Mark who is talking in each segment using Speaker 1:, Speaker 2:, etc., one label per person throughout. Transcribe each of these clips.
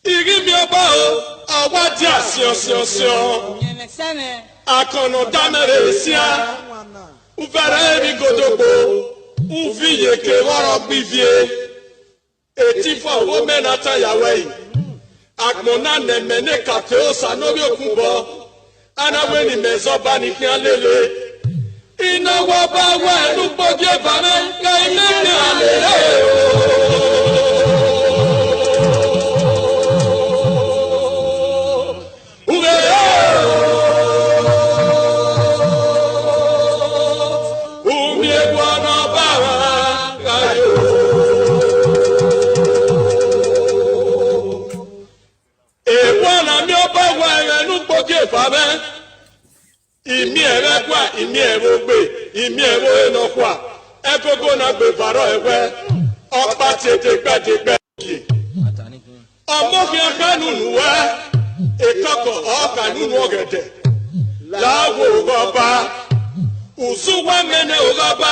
Speaker 1: Irimi oba o, awadi asion. Akono damere sia. Uvara emi godogbo. Uviye ke waro bivie. Etifo wo menata yawe. Akmona nemene kateo sanobi okumbo. Anawe ni mezoba ni kialele. Ina waba wa nupoje bame. Ka imene alele. Imi ewe kwa, imi ewe gbe, imi ewe enokwa. Ekogo na gbe faro ewe. Ọpa tètè ki. Ọmọkì akánúnú wẹ́. Ìkọkọ̀ ọkànúnú ọ̀gẹ̀dẹ̀. Láwo ọba. Ùsùnwá mẹ́nẹ̀ ọba.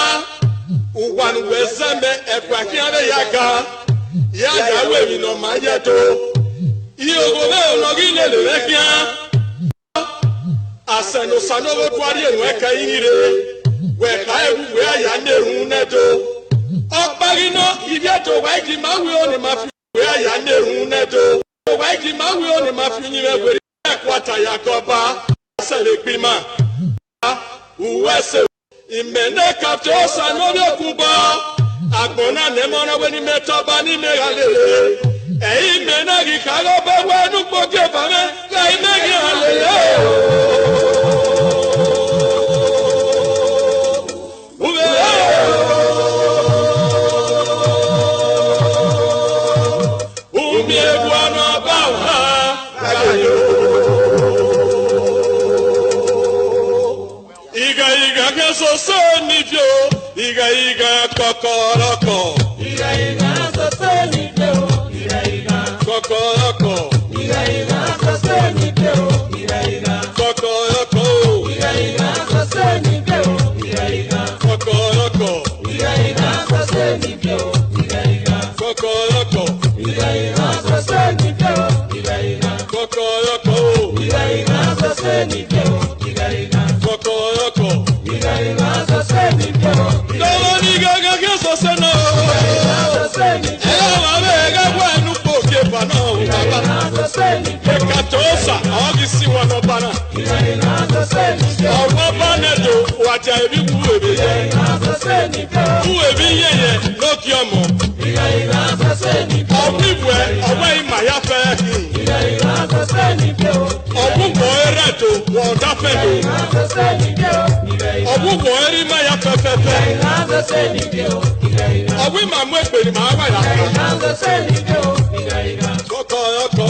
Speaker 1: Ùwànùwẹ̀ sẹ́mẹ̀ ẹ̀kwà kí á lè yàgá. Yàgá wèmí nọ máa yẹ tó. Ìyòwò mẹ́ ọlọ́gí lè lè rẹ́ kíá. Aseno sanowo twari enwe ka yire we ka ewu we aya nerun nedo opagino ibieto wa ki mawi oni mafi we aya nerun nedo wa ki mawi oni mafi nyire we kwata yakoba asele gbima uwese imene kapto sanowo kubo agbona nemona we ni metoba ni megalele imene gi kalo be we nu poke fame ka imegi alele Iga kokoroko. Iga soseni peo. Iga kokoroko. Iga soseni peo. Iga kokoroko. Iga soseni peo. Iga kokoroko. Iga soseni peo. Iga kokoroko. Iga soseni peo. Iga kokoroko. Iga soseni peo. Iga kokoroko. Iga soseni peo. Katosa, ogisi wanobana. Owabanedo, waja ebi uwebi. Uwebi yeye, lokiomo. Obibwe, owe imaya fehi. Obubo ereto, wodafedo. Obubo eri maya fefefe. Owi mamwe peri mawa yaka. Kokoroko.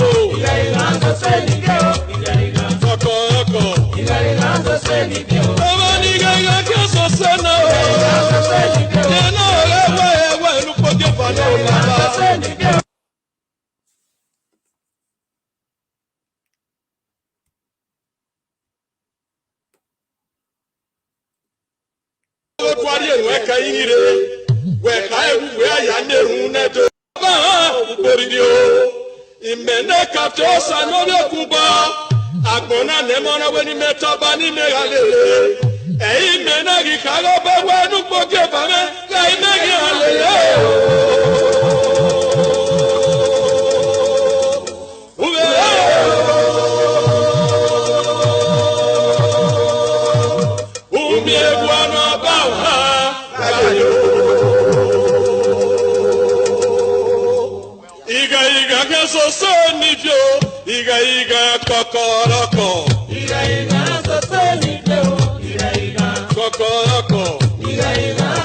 Speaker 1: Imene kaptosa no kuba agbona nemona weni metoba ni megalele imene gikalo bewe nu poke fame ka imegi alele umie bwana bawa Iga soseni pio, iga kokoroko. Iga soseni pio, iga kokoroko. Iga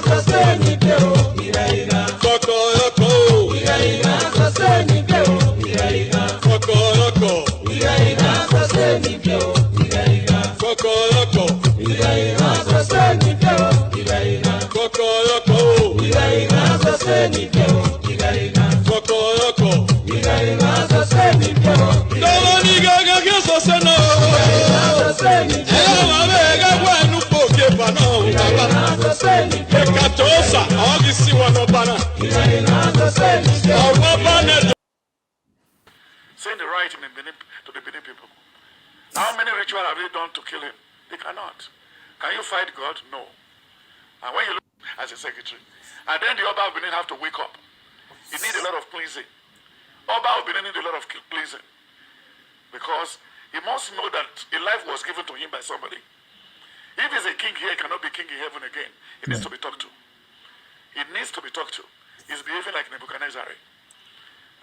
Speaker 1: soseni pio, iga kokoroko. Iga soseni pio, iga kokoroko. Iga soseni pio, iga kokoroko. Iga soseni pio, iga kokoroko. Iga soseni pio, iga kokoroko. Katosa, ogisi wanobana.
Speaker 2: saying the right in Benin, to the Benin people. How many rituals have they done to kill him? They cannot. Can you fight God? No. And when you look as a secretary, and then the Oba of Benin have to wake up. He needs a lot of cleansing. Oba of Benin needs a lot of cleansing. Because he must know that a life was given to him by somebody. If he's a king here, he cannot be king in heaven again. He needs to be talked to. He needs to be talked to. He's behaving like Nebuchadnezzar.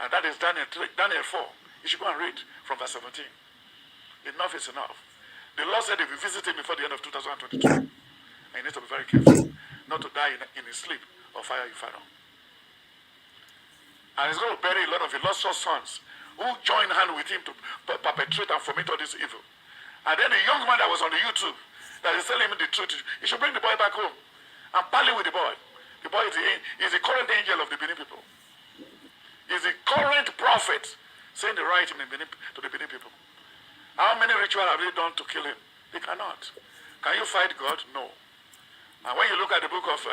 Speaker 2: And that is Daniel 4. You should go and read from verse 17. Enough is enough. The Lord said if you visit him before the end of 2022, and you need to be very careful not to die in his sleep or fire inferno. And he's going to bury a lot of illustrious sons who joined hand with him to perpetrate and foment all this evil. And then the young man that was on the YouTube that is telling him the truth, he should bring the boy back home and parley with the boy. The boy is the current angel of the Benin people. He's the current prophet saying the right in the Benin, to the Benin people. How many rituals have they done to kill him? They cannot. Can you fight God? No. And when you look at the book of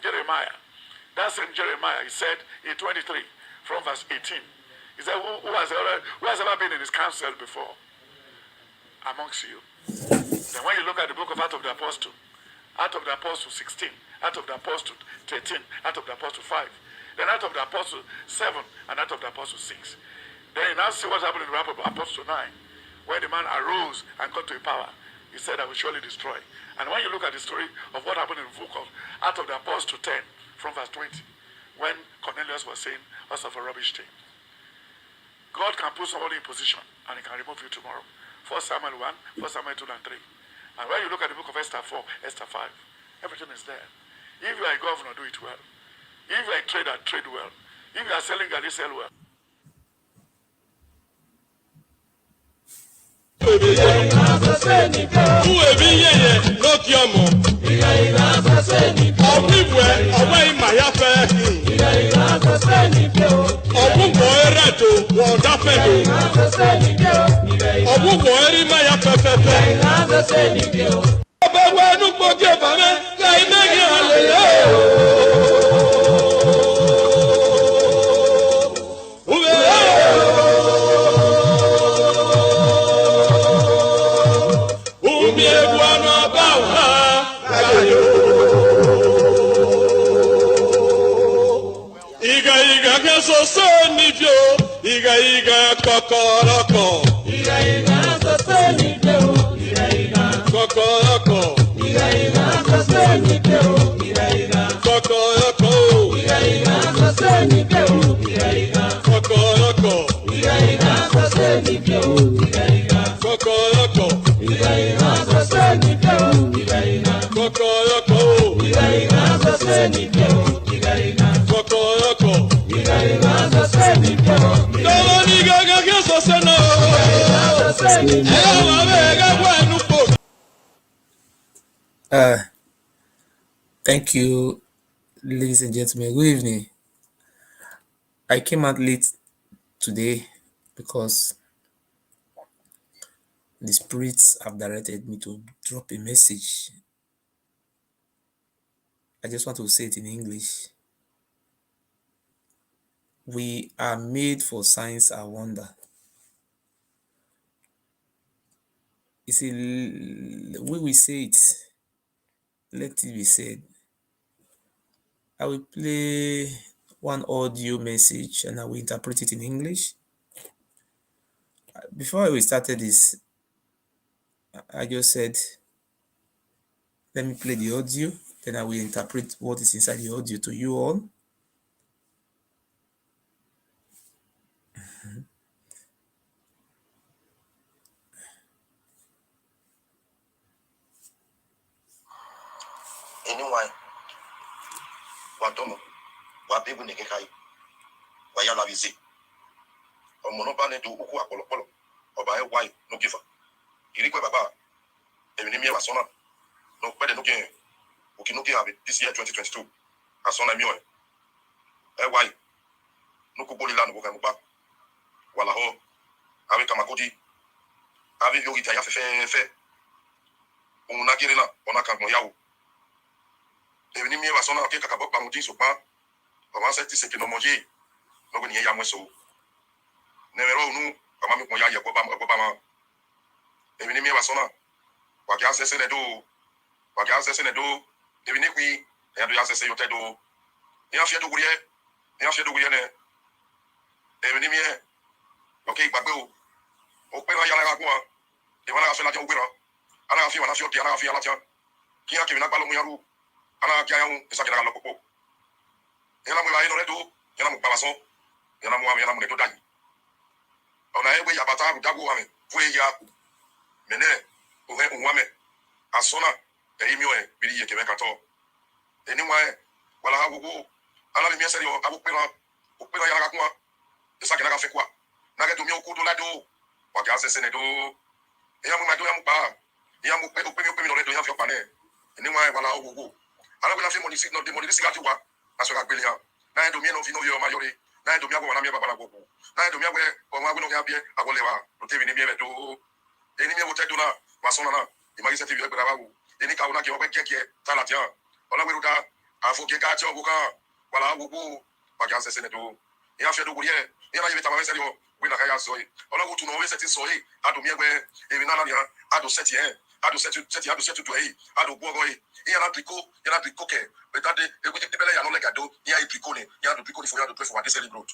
Speaker 2: Jeremiah, that's in Jeremiah, he said in 23, from verse 18, he said, who has ever been in his council before amongst you? Then when you look at the book of Acts of the Apostle 16, Acts of the Apostle 13, Acts of the Apostle 5, then Acts of the Apostle 7, and Acts of the Apostle 6. Then you now see what happened in the Apostle 9, when the man arose and got to a power. He said, I will surely destroy. And when you look at the story of what happened in the book of Acts of the Apostle 10, from verse 20, when Cornelius was saying, what's of a rubbish thing? God can put somebody in position and he can remove you tomorrow. 1 Samuel 1, 1 Samuel 2 and 3. And when you look at the book of Esther 4, Esther 5, everything is there. If you are a governor, do it well. If you are a trader, trade well. If you are selling garri, sell well.
Speaker 1: Iga kokoroko. Iga soseni peo. Iga kokoroko. Iga soseni peo. Iga kokoroko. Iga soseni peo. Iga kokoroko. Iga soseni peo. Iga kokoroko. Iga soseni peo. Iga kokoroko. Iga soseni peo. Iga kokoroko.
Speaker 3: Thank you, ladies and gentlemen. Good evening. I came out late today because the spirits have directed me to drop a message. I just want to say it in English. We are made for signs and wonder. You see, the way we say it, let it be said. I will play one audio message and I will interpret it in English. Before we started this, I just said, let me play the audio, then I will interpret what is inside the audio to you all.
Speaker 4: Anyway, Wadomo, Wabibu Nikai, Wayala Visi, or Monopane to Uku Apollo, or by a white no giver. Iriqua Baba, Eminimia Masona, no better looking, Ukinuki have it this year 2022, Asona Mio, a white, Nukuboli Land Wukamuba, Walaho, Avi Kamakoti, Avi Yogita Yafe, Unagirina, Onakamoyao. Even me was on a cake about Bangudi so far, or once I say, no more ye, no one here, so. Nevero nu kama mi konya ye ko ba Ebi ni mi wasona. Wa ki asese ne do. Wa ki asese ne do. Ebi ni kwi e do asese yo te do. E afie do guriye. E afie do guriye ne. Ebi ni mi e. Okay, gbagbe o. O pe na ya la ko a. E wana afi la je o gbe na. Ana afi wana afi o ti ana afi ala tia. Ki a ke mi na gba lo mu yaru. Ana ki ayun isa ke na lo popo. E la mu ba ino re do. E la mu pa waso. E la mu ami la mu ne do dai. Ona egbe ya bata dago ame. Fue ya mene o he unwame. Asona e imi o e biri ye ke me kato. Eni wa e wala ha gugu. Ana mi ese yo abu pe na ya la ko a. Isa ke na ka fe kwa. Na ke to mi o ku do la do. Wa ga se se ne do. E ya mu ma do ya mu pa. Ya mu pe o pe mi no re do ya fi o pa ne. Eni wa e wala ha gugu. Ana bi na fi mo ni si no de mo ni si ga ti wa. Aso ga gbele ya. Na do mi no fi no yo ma yore. Na do mi agbo na mi baba la gugu. Na do mi agbo o ma agbo no ya bie agolewa. O te mi ni mi e do. Eni mi o te do na wasona na. Imagi se ti vi e gbara wa. Eni ka una ki o pe keke ta la tia. Ola we ruda afo ke ka ti o buka wala gugu. Wa ga se se ne do. E afia do guriye. E na yebe ta ma se yo. We na ka ya so yi. Ola go tu no we se ti so yi. Ado mi egbe e mi na na ya. Ado set ye. Ado set to yi. Ado go go yi. E ya na triko ke. Be ta de e go ti bele ya no le gado. Ya i triko ni. Ya do triko ni for ya do pray for wa de celebrate.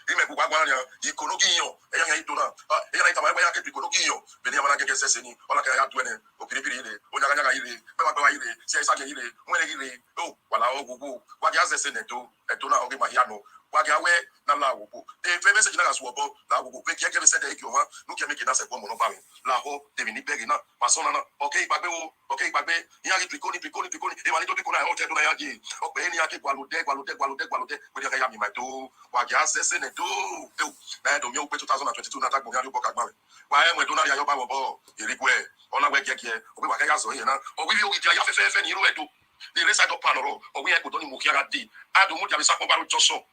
Speaker 4: Ime ku gwa ya ikonogi yo e ya idona e ya ita ma ya ke ikonogi yo be ni amana ke sese ni ola ka ya duene o piripiri ile o nyaga nyaga ile be wa ile si isa ke ile nwere ile o wala o gugu wa ya sese ne to e to na o ge ma ya no wa ga we na la gugu e fe message na ga so obo la gugu pe ke se de ki o ma nu ke me ki na se gbo mo no ba mi la ho de ni begi na pasona na okay gbagbe ya ri trikoni e ma ni to trikoni o te do na ya ji o pe ni ya ke gwalude we de ka ya mi ma to wa ga sese ne do na do mi o pe 2022 na tagbo ya ri bo ka gba wa e mo do na ya yo ba wo bo irigwe ona gbe keke o pe wa ka ya so yin na o wi o wi ya fe ni ru edo the rest of panoro o wi e ko do ni mo ki ara di adu mu ja bi sapo ba ru joso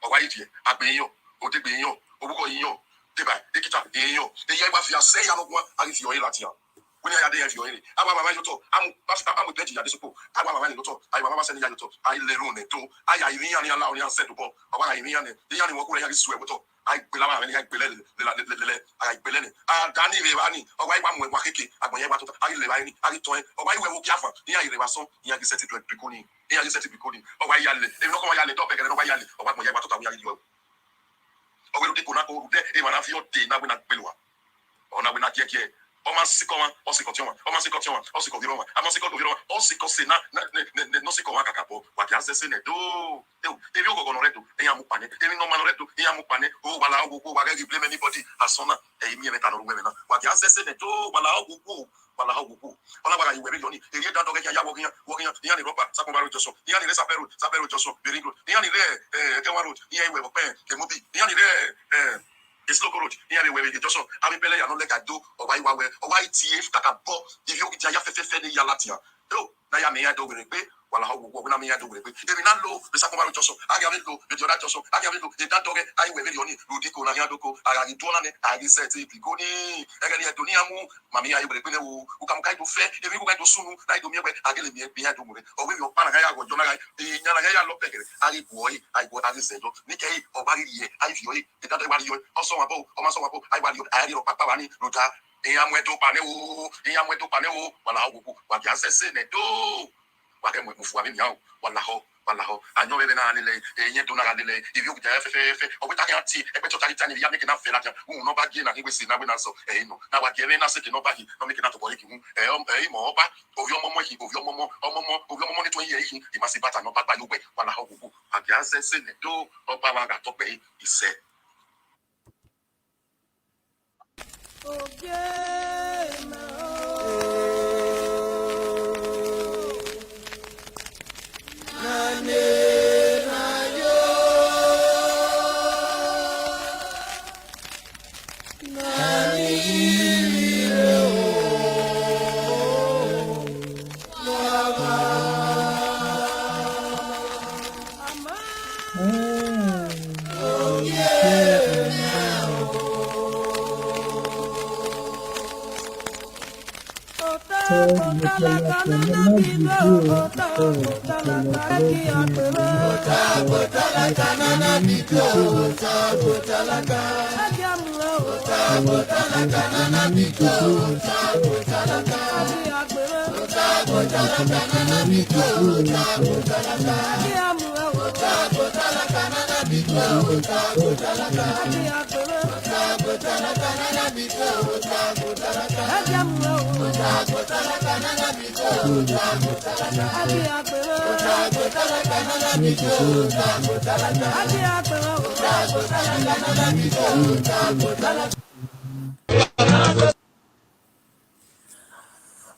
Speaker 4: o wa idie agbeyan o de gbeyan o buko yin deba dekita eyan e ye gba fi ase ya no gwa ari fi o ila ti an woni ya de ye fi o ile aba mama yo to amu beji ya de sopo aba mama ni to ayi mama se ni ya yo to ayi le ru ne to ayi ayi yan ni ala o ni an se do bo aba ayi yan ni wo ku re ya ri su e to ayi gbela ma ni ayi gbele le ayi gbele ni a dani re ba ni o wa ipa mu e wa keke agbon ye ba to ayi le ba ni ayi to e o wa iwe wo ki afan ni ayi re ba so ni ayi set to bikoni ni ayi set bikoni o wa ya le e no ko ya le do be gere no wa ya le o wa agbon ye ba to ta wi ayi yo o we ru de ko na ko de e ma na fi o de na we na gbelwa o na we na keke o ma siko wan o siko tion o ma siko tion o siko viro wan a ma siko viro wan o siko se na no siko wan kakapo wa ki asese ne do e vi o gogo no redo e ya mu pane e mi no ma no redo e ya mu pane o wala o gogo wa ga blame anybody asona e mi e meta no ruwe na wa ki asese ne do wala o gogo ola ba ga iwe million e ye da do ga ya wo gian ya ni ropa sa ko ba ro joso ya ni le sapero joso beringo ya ni le ke wa ro ya iwe bo pe ke mo bi ya ni le it's local road here we we just abi bele ya no le gado o wa iwa we o wa itie kaka bo if you ya fe ni ya latia do na ya me ya do we pe wala ho wo na me ya do we pe e mi na lo be sa ko ba just aga me lo be jora just aga me lo e da doge ai we million rudi ko na ya do ko aga do na ne aga set bi ko ni e ga ni e do ni amu mami ya we pe ne wo u kam kai do fe e mi ko kai do sunu na do mi we aga le mi ya do mo o we yo pa na ga ya go jo na ga e nya na ga ya lo pe gere ai bo ai se do ni ke o ba ri ye ai fi o e da do ba ri yo o so wa bo o ma so wa bo ai wa ri yo ai ri o papa wa ni ruta iya mweto pane o wala ho wa ya sese ne do wa ke mfu abi miao wala ho anyo be na le enye do na ga le if you ja fe o bi ta kan ti e pe to tari tani ya make na fe la no ba gi na ni we si na we na so no na wa ge na se ke no ba gi no make na to bo ki mu mo ba ovi omomo ni to ye yi i ma si bata no ba ba yo we wala ho wa ya sese ne do o ba wa ga to pe ise.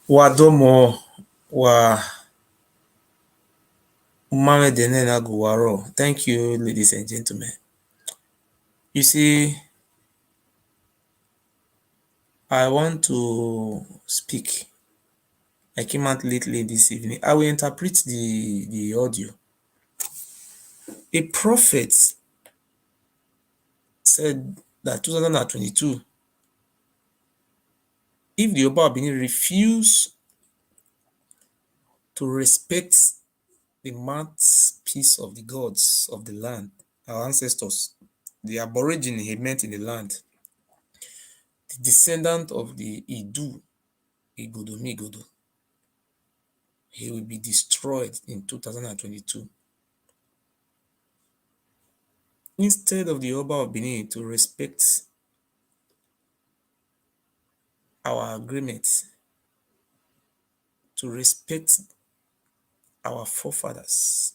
Speaker 3: Wadomo wa Mame Denena Guwaro. Thank you, ladies and gentlemen. You see, I want to speak. I came out lately this evening. I will interpret the audio. A prophet said that 2022, if the Oba of Benin refuse to respect the mouthpiece of the gods of the land, our ancestors, the aborigine he met in the land, the descendant of the Idu, Igodo, he will be destroyed in 2022. Instead of the Oba of Benin to respect our agreement, to respect our forefathers,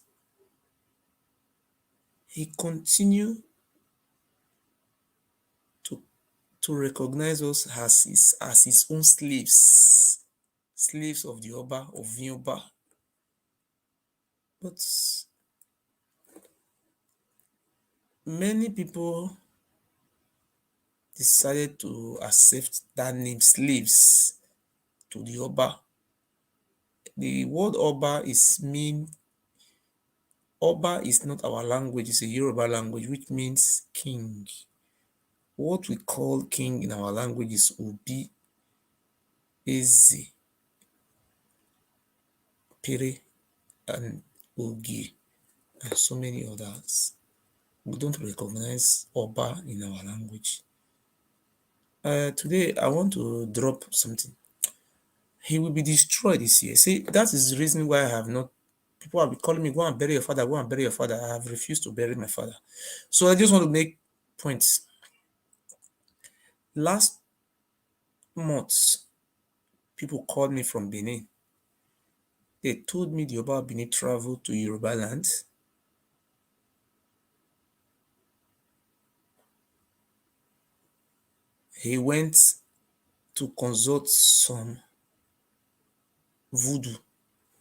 Speaker 3: he continued to recognize us as his own slaves of the Oba of Vinoba. But many people decided to accept that name, slaves to the Oba. The word Oba Oba is not our language, it's a Yoruba language, which means king. What we call king in our language is Obi, Eze, Pere, and Ogi, and so many others. We don't recognize Oba in our language. Today, I want to drop something. He will be destroyed this year. See, that is the reason why I have not. People have been calling me, go and bury your father, go and bury your father. I have refused to bury my father. So I just want to make points. Last month, people called me from Benin. They told me the Oba of Benin traveled to Yoruba land. He went to consult some voodoo,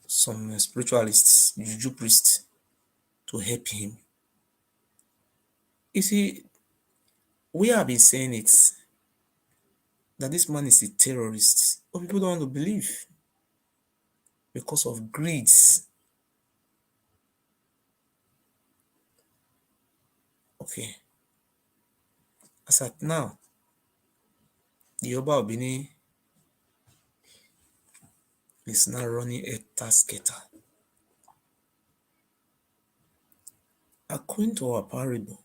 Speaker 3: some spiritualists, Juju priests, to help him. You see, we have been saying it, that this man is a terrorist, but people don't want to believe because of greed. Okay. As at now, the Oba of Benin is now running a tasketa. According to our parable,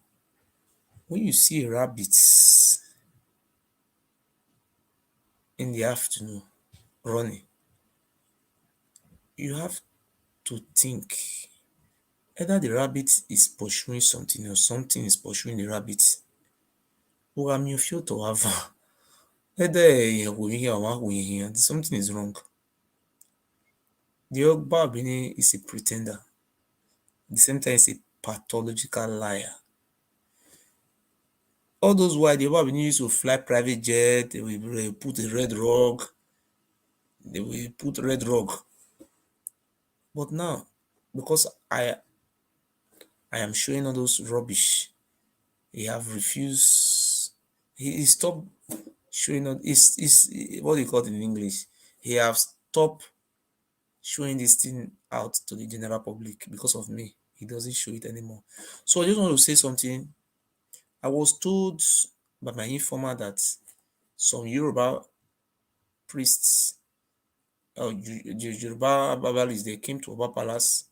Speaker 3: when you see a rabbit in the afternoon running, you have to think either the rabbit is pursuing something or something is pursuing the rabbit. Something is wrong. The Oba of Benin is a pretender. At the same time, is a pathological liar. All those while the Oba of Benin used to fly private jet, they will put a red rug. They will put red rug. But now, because I am showing all those rubbish, he have refused. He stopped showing all. Is what do you call it in English? He have stopped showing this thing out to the general public because of me. He doesn't show it anymore. So I just want to say something. I was told by my informer that some Yoruba priests Yoruba Babalis, they came to Oba Palace.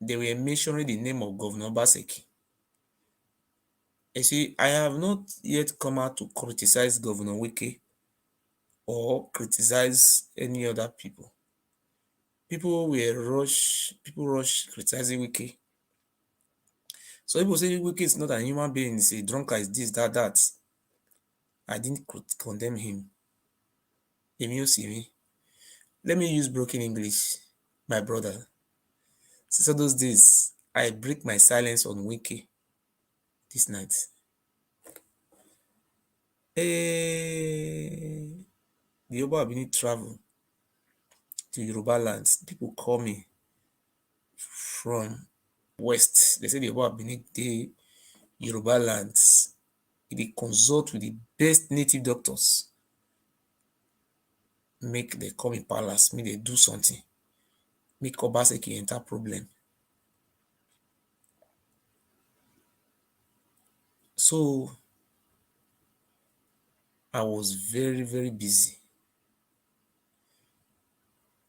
Speaker 3: They were mentioning the name of Governor Obaseki. You see, I have not yet come out to criticize Governor Wike or criticize any other people. People rush criticizing Wike. So people say Wike is not a human being, he's a drunkard, is this, that. I didn't condemn him. Let me use broken English, my brother. Since all those days, I break my silence on Wike this night. The Oba Ewuare travel to Yoruba lands. People call me from West. They say the Oba Ewuare dey Yoruba lands. They consult with the best native doctors. Make they come in palace, make they do something. Make Obaseki enter problem. So I was very, very busy.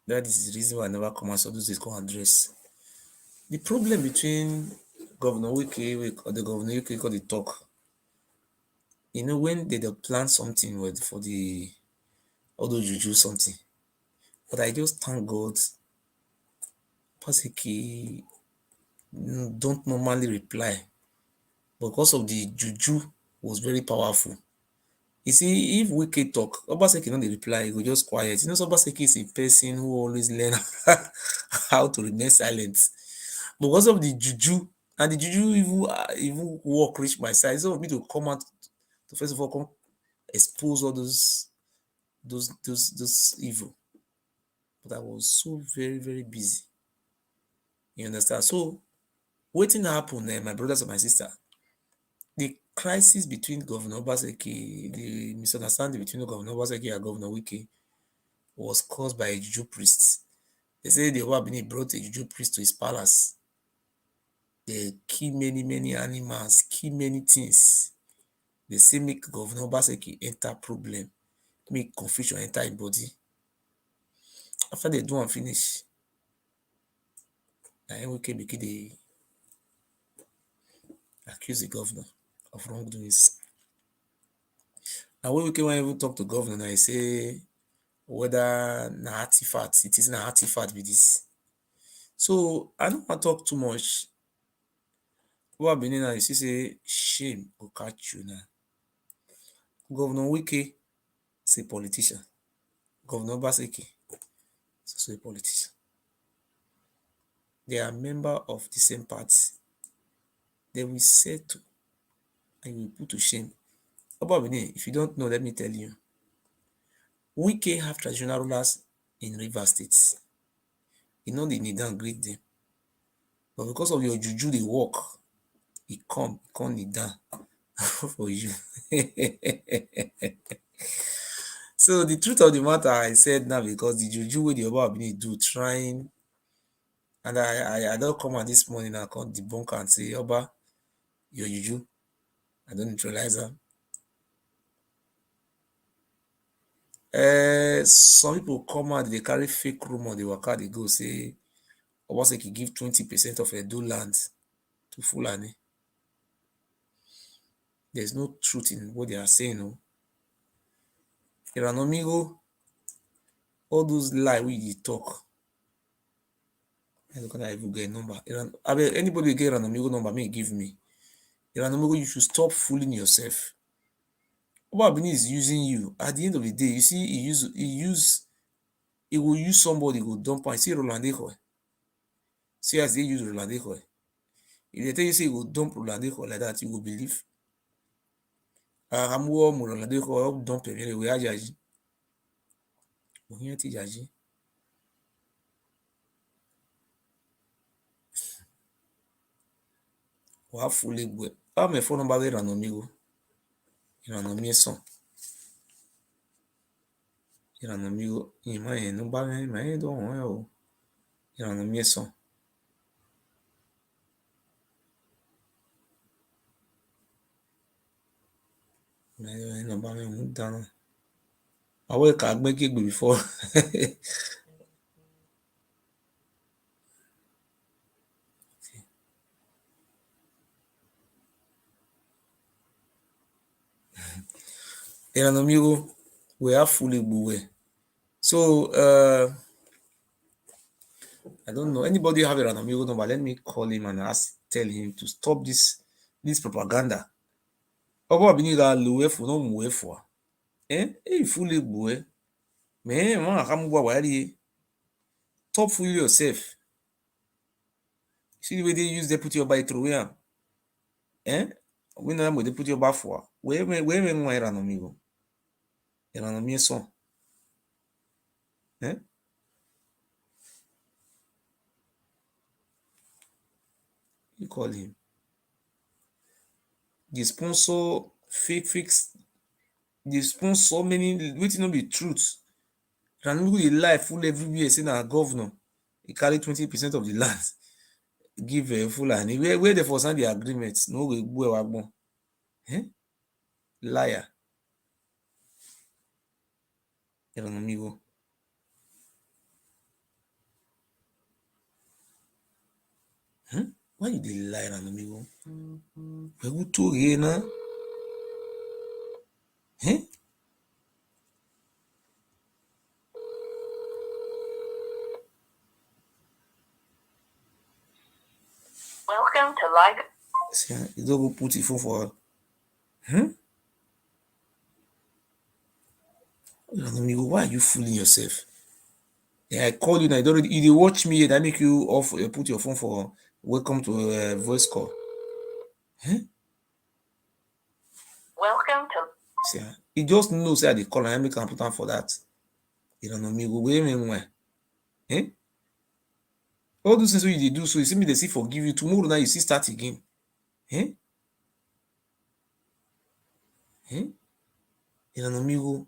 Speaker 3: That is the reason why I never come out. So those days come address. The problem between Governor Wike or the Governor Wike got the talk. When they plan something for the although Juju something. But I just thank God Obaseki don't normally reply. Because of the Juju was very powerful. You see, if Wike talk, Obaseki don't reply, he go just quiet. Obaseki is a person who always learn how to remain silent. Because of the Juju, and the Juju even work reach my side. So for me to come out to first of all come expose all those evil. But I was so very, very busy. You understand? So wetin happen, my brothers and my sister, the crisis between Governor Obaseki, the misunderstanding between Governor Obaseki and Governor Wike was caused by a Juju priest. They say the Oba Ewuare brought a Juju priest to his palace. They kill many, many animals, kill many things. They say make Governor Obaseki enter problem, make confusion enter his body. After they do and finish, Wike begin dey accuse the governor of wrongdoings. And when Wike wan even talk to governor, now he say whether na artifact, it is an artifact with this. So I don't want to talk too much. What Benin now, you see say shame go catch you now. Governor Wike is a politician. Governor Obaseki is also a politician. They are members of the same party. They will settle and you will put to shame. Oba Benin, if you don't know, let me tell you. Wike have traditional rulers in Rivers State. You know they need down greet them. But because of your Juju, they work. He come kneel down for you. So the truth of the matter, I said now because the Juju wey the Oba Ewuare do trying, and I don't come out this morning, I can't debunk and say, Oba, your Juju, I don't neutralize them. Some people come out, they carry fake rumor, they waka, they go say, Obaseki give 20% of Edo land to Fulani. There's no truth in what they are saying. No. Iranomigo, all those lies we talk. I don't even get a number. Anybody get Iranomigo number, may give me. Iranomigo, you should stop fooling yourself. Oba Ewuare is using you. At the end of the day, you see, he will use somebody who dump and see Roland Ehoe. See as they use Roland Ehoe. If they tell you say he will dump Roland Ehoe like that, you will believe. I'm Roland Ehoe dump him anyway. Ajaji. Ohiyeti Jaji. Wàá fò lè gbẹ báwo mẹ fóònù bá wẹ ìrànà mi sàn ìrànà mi ìmọ̀ ẹ̀ ló bá mà ẹ̀ dọ̀ wọ́n ẹ̀ o ìrànà mi sàn. Ẹ̀ ló bá mi mú dáná. I work at making before. And amigo, we are fully buwe. So I don't know. Anybody have an amigo number? Let me call him and tell him to stop this propaganda. Oba biniga luwe fu no muwe fu. Fully buwe. Man, man, come wari. Top fully yourself. See the way they use they put your by through here. We know they put your back for. Where an amigo? An amigo son. You call him. The sponsor fix. The sponsor many waiting on be truth. And look the life full everywhere saying our governor. He carry 20% of the land. Give a full and where they for sign the agreement. No go liar. An amigo. Why you dey lie, an amigo? We go to here now.
Speaker 5: Welcome to live.
Speaker 3: See, you don't go put it for an amigo. Why are you fooling yourself? I call you now. You dey watch me. That make you off. Put your phone for welcome to voice call.
Speaker 5: Welcome to.
Speaker 3: See, he just knows that they call and I make am put am for that. An amigo. Wait a minute. All those things wey you dey do, so you see me, they see forgive you. Tomorrow now you see start again. An amigo.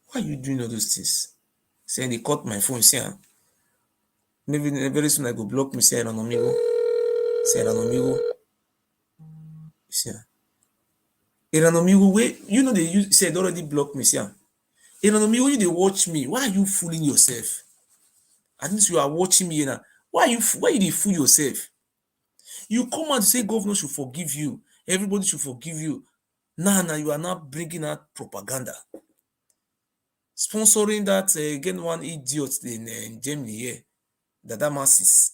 Speaker 3: Why are you doing all those things? Saying they cut my phone, say maybe very soon I go block me, say an amigo. Say an amigo. See an amigo, wait, you know they use say they already blocked me, say an amigo, you they watch me. Why are you fooling yourself? At least you are watching me now. Why you dey fool yourself? You come out to say governor should forgive you. Everybody should forgive you. Now you are not bringing out propaganda. Sponsoring that again one idiot in Germany here, that masses.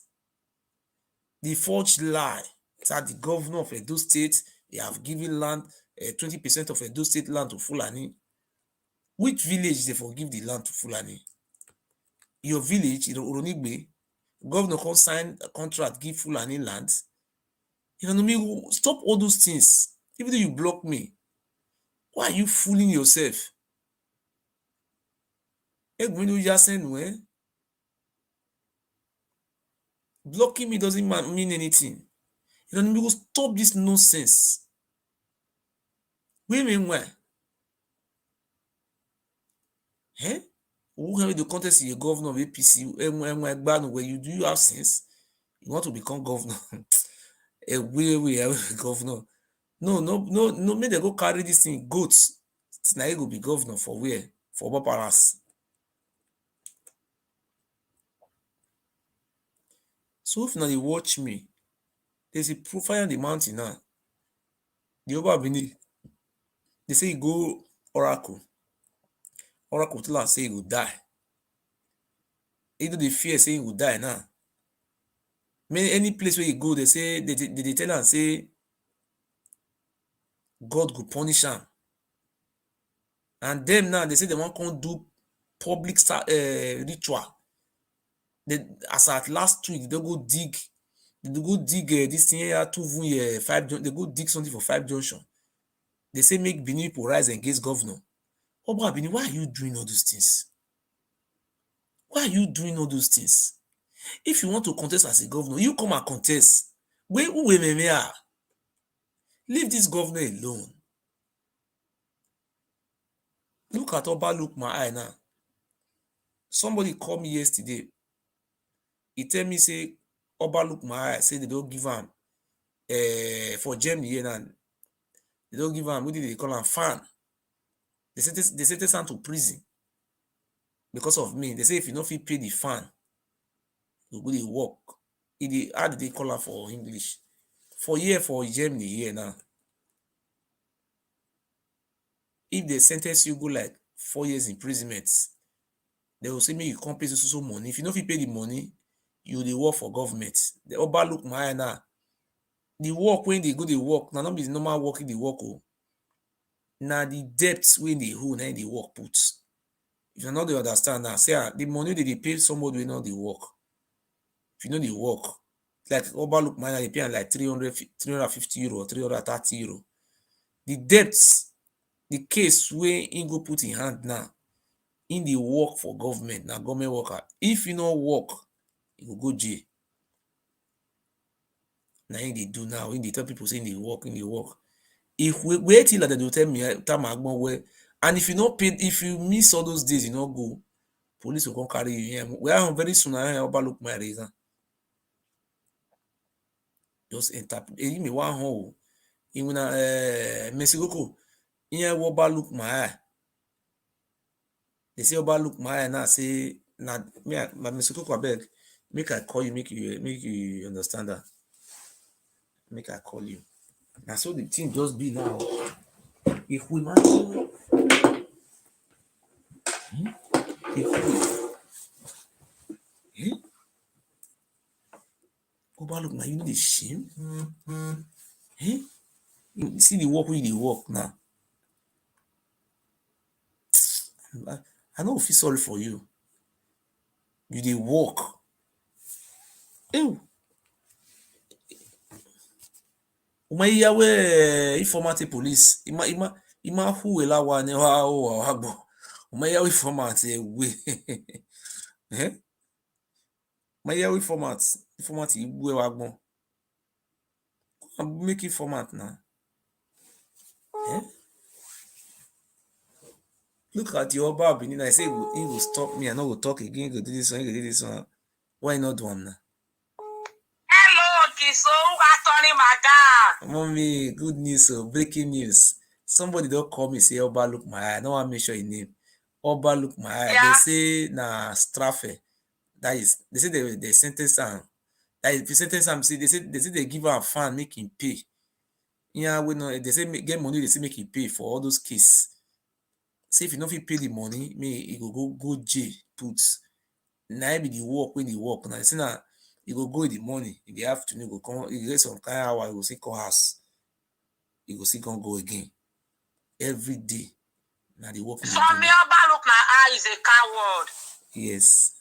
Speaker 3: The forged lie that the governor of Edo State, they have given land, 20% of Edo State land to Fulani. Which village they forgive the land to Fulani? Your village, Oronigbe, governor can sign a contract, give Fulani land. Stop all those things. Even though you block me, why are you fooling yourself? Blocking me doesn't mean anything. Stop this nonsense. Women why? Who can the contest is a governor of APC? Where you have sense? You want to become governor? We have governor. No, make them go carry this thing. Goats. Now you go be governor for where? For Oba Palace. So if now they watch me, there's a profile on the mountain now. The Oba Benin, they say you go Oracle. Oracle tell am say he will die. Either they fear say he will die now. Any place where you go, they say they tell am say God go punish am. And them now they say they want to do public ritual. As at last week, they go dig this thing here 5 they go dig something for 5 junction. They say make Benin people rise against governor. Oba Benin, why are you doing all those things? Why are you doing all those things? If you want to contest as a governor, you come and contest. Leave this governor alone. Look at Oba, look my eye now. Somebody called me yesterday. He tell me say Oba look my eye, say they don't give him for Germany here now. They don't give him, what did they call him? Fan. They sentence him to prison. Because of me. They say if you don't fit pay the fan, you go to work. How did they call him for English? For Germany here now. If they sentence you, go like 4 years imprisonment, they will say me you can't pay so money. If you don't fit pay the money, you dey work for government. The Oba look my eye now. The work when they go dey work, now not be the normal work in the work. Oh. Now the debts when they hold, now the work put. If you not dey understand now, say the money they pay somebody will not the work. If you know the work, like Oba look my eye, they pay am like 350 euro, 330 euro. The debts, the case where he go put in hand now, in the work for government, now government worker. If you no work, you go jail. Now in they do now, when they tell people saying they work, If we wait till that they will tell me time where, and if you not paid, if you miss all those days, you not go, police will come carry you here. We are very soon. I overlook my reason. Just enter. You me one hole. You wanna Mexico. Here overlook my eye. They say overlook my eye now. Say now me my Mexico beg. Make I call you. Make you understand that. Make I call you. Now so the thing just be now. If we imagine, overlook now, you know the shame. You see the work wey you dey work now. I no feel sorry for you. You dey work. Ew. Umayiyawe informate police. Ima hu elawa ne wa o agbo. Umayiyawe informate we. Umayiyawe informate igwe wa agbo. I'm making format now. Look at your Oba Benin. I say he will stop me. I no go talk again. He go do this one. He go do this one. Why not do am now?
Speaker 6: Hello, Kiso. Attorney Maga.
Speaker 3: Mommy, good news. So breaking news. Somebody don't call me say Oba look my eye. I don't want to mention his name. Oba look my eye.
Speaker 6: Yeah.
Speaker 3: They say na strafe. That is, they say they sentence am. That if you sentence am, they say they give am a fine, make him pay. Yeah, we know they say get money. They say make him pay for all those cases. Say if you no fit pay the money, he go jail put. Now be the work when he work. Now say na he go in the morning, in the afternoon, go come, he get some kind of hour, he go see call house. He go see go again. Every day. Now the work.
Speaker 6: For me, Oba look my eye is a coward.
Speaker 3: Yes.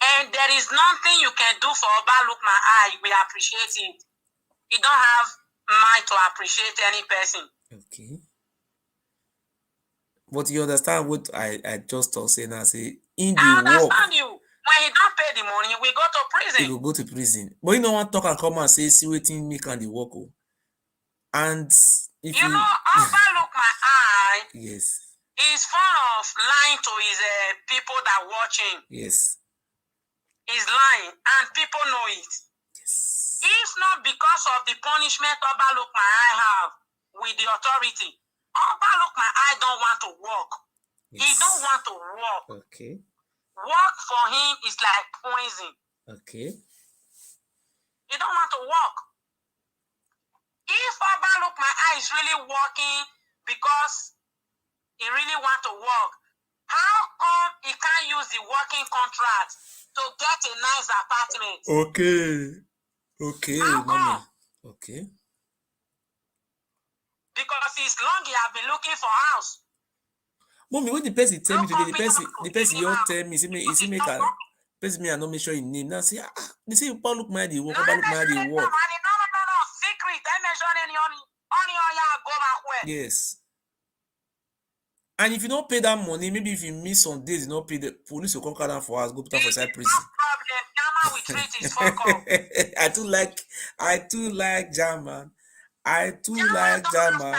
Speaker 6: And there is nothing you can do for Oba look my eye. We appreciate it. You don't have mind to appreciate any person.
Speaker 3: Okay. But you understand what I just say now? Say in the
Speaker 6: I understand
Speaker 3: work,
Speaker 6: you. When he don't pay the money, we go to prison.
Speaker 3: he will go to prison. But you know what? Talk and come and say, see waiting me can the work. And if
Speaker 6: you know, Oba look my eye.
Speaker 3: Yes.
Speaker 6: He's fond of lying to his people that watch him.
Speaker 3: Yes.
Speaker 6: He's lying, and people know it.
Speaker 3: Yes.
Speaker 6: If not because of the punishment Oba look my eye have with the authority, Oba look my eye don't want to work. Yes. He don't want to work.
Speaker 3: Okay.
Speaker 6: Work for him is like poison.
Speaker 3: Okay.
Speaker 6: He don't want to work. If Oba look my eye is really working because he really want to work, how come he can't use the working contract to get a nice apartment?
Speaker 3: Okay. Okay, mommy. Okay.
Speaker 6: Because it's long he have been looking for house.
Speaker 3: Mommy, when the person tell me today, the person you tell me, person me I not make sure his name. Now say, they say Oba look my the work, Oba look my the work.
Speaker 6: No. Secret. I mention any on go back where.
Speaker 3: Yes. And if you don't pay that money, maybe if you miss some days, you don't pay, the police will come down for us, go put down for side prison.
Speaker 6: No problem. Jama we treat is fuck up.
Speaker 3: I too like German. I too
Speaker 6: Jama
Speaker 3: like German.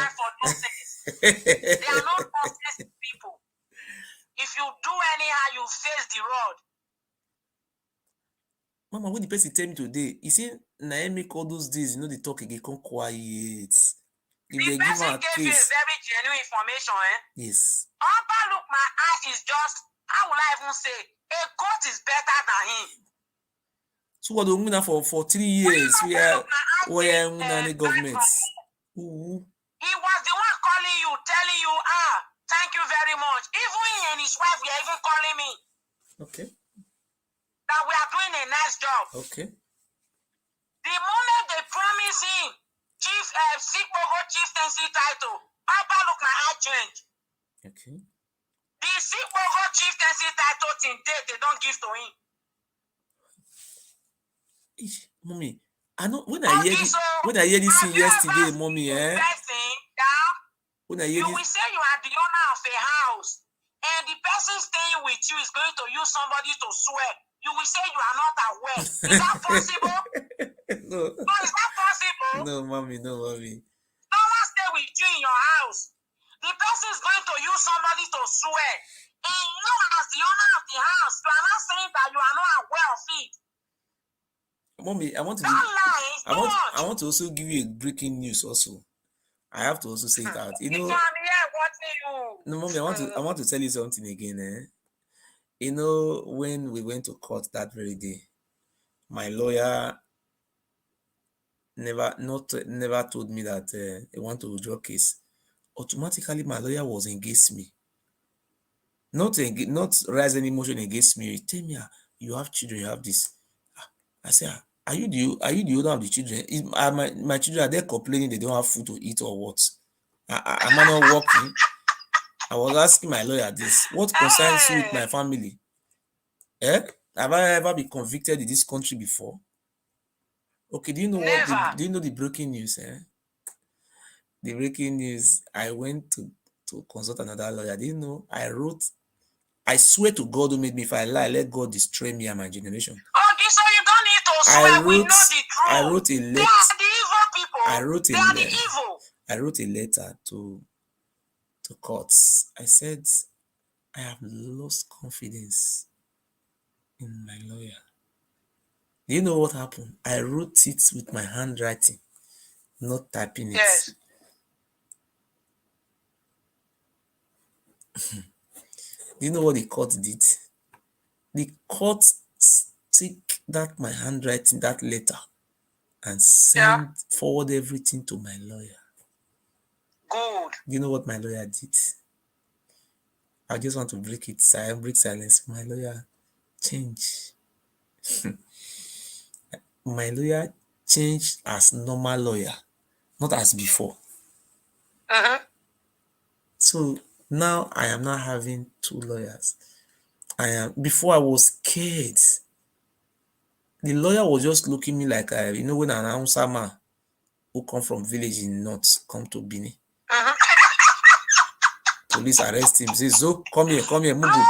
Speaker 6: They are not processed people. If you do anyhow, you face the road.
Speaker 3: Mama, when the person tell me today, he say, na make all those days, you know, they talk again, come quiet. if they give her a
Speaker 6: gave you a
Speaker 3: case,
Speaker 6: very genuine information,
Speaker 3: yes.
Speaker 6: Oba look my eye is just, how will I even say, a goat is better than him.
Speaker 3: So what do we mean for 3 years? We are any government. Ooh.
Speaker 6: He was the one calling you, telling you, thank you very much. Even he and his wife were even calling me.
Speaker 3: Okay.
Speaker 6: That we are doing a nice job.
Speaker 3: Okay.
Speaker 6: The moment they promise him Sikbogo chieftaincy title, Oba look my eye change.
Speaker 3: Okay.
Speaker 6: The Sikbogo chieftaincy title till date they don't give to him.
Speaker 3: Mommy, I know when I hear this thing yesterday, mommy, when I hear
Speaker 6: you will say you are the owner of a house, and the person staying with you is going to use somebody to swear. You will say you are not aware. Is that possible?
Speaker 3: No.
Speaker 6: No, is that possible?
Speaker 3: No, mommy, no, mommy.
Speaker 6: Someone stay with you in your house. The person is going to use somebody to swear. And you as the owner of the house, you are not saying that you are not aware of it.
Speaker 3: Mommy, I want to also give you a breaking news also. I have to also say it out. You know, no, mommy, I want to tell you something again. You know, when we went to court that very day, my lawyer never told me that he want to withdraw case. Automatically, my lawyer was against me. Not raise any motion against me. He tell me, you have children, you have this. I say, are you the owner of the children? My children, are they complaining they don't have food to eat or what? Am I not working? I was asking my lawyer this. What concerns you with my family? Have I ever been convicted in this country before? Okay, do you know the breaking news? The breaking news, I went to consult another lawyer. Do you know, I swear to God who made me, if I lie, let God destroy me and my generation.
Speaker 6: Okay, so you don't need to swear, we know the truth.
Speaker 3: I wrote a letter.
Speaker 6: They are the evil people. They are the evil.
Speaker 3: I wrote a letter to courts. I said, I have lost confidence in my lawyer. Do you know what happened? I wrote it with my handwriting, not typing it.
Speaker 6: Yes.
Speaker 3: Do you know what the court did? The court took that my handwriting, that letter, and forward everything to my lawyer.
Speaker 6: Good.
Speaker 3: Do you know what my lawyer did? I just want to break silence. My lawyer changed. My lawyer changed as normal lawyer, not as before. So now I am not having 2 lawyers. Before I was scared. The lawyer was just looking at me like, when an Hausa man who come from village in north come to Benin. Police arrest him, say, "Zo, come here, Mugu."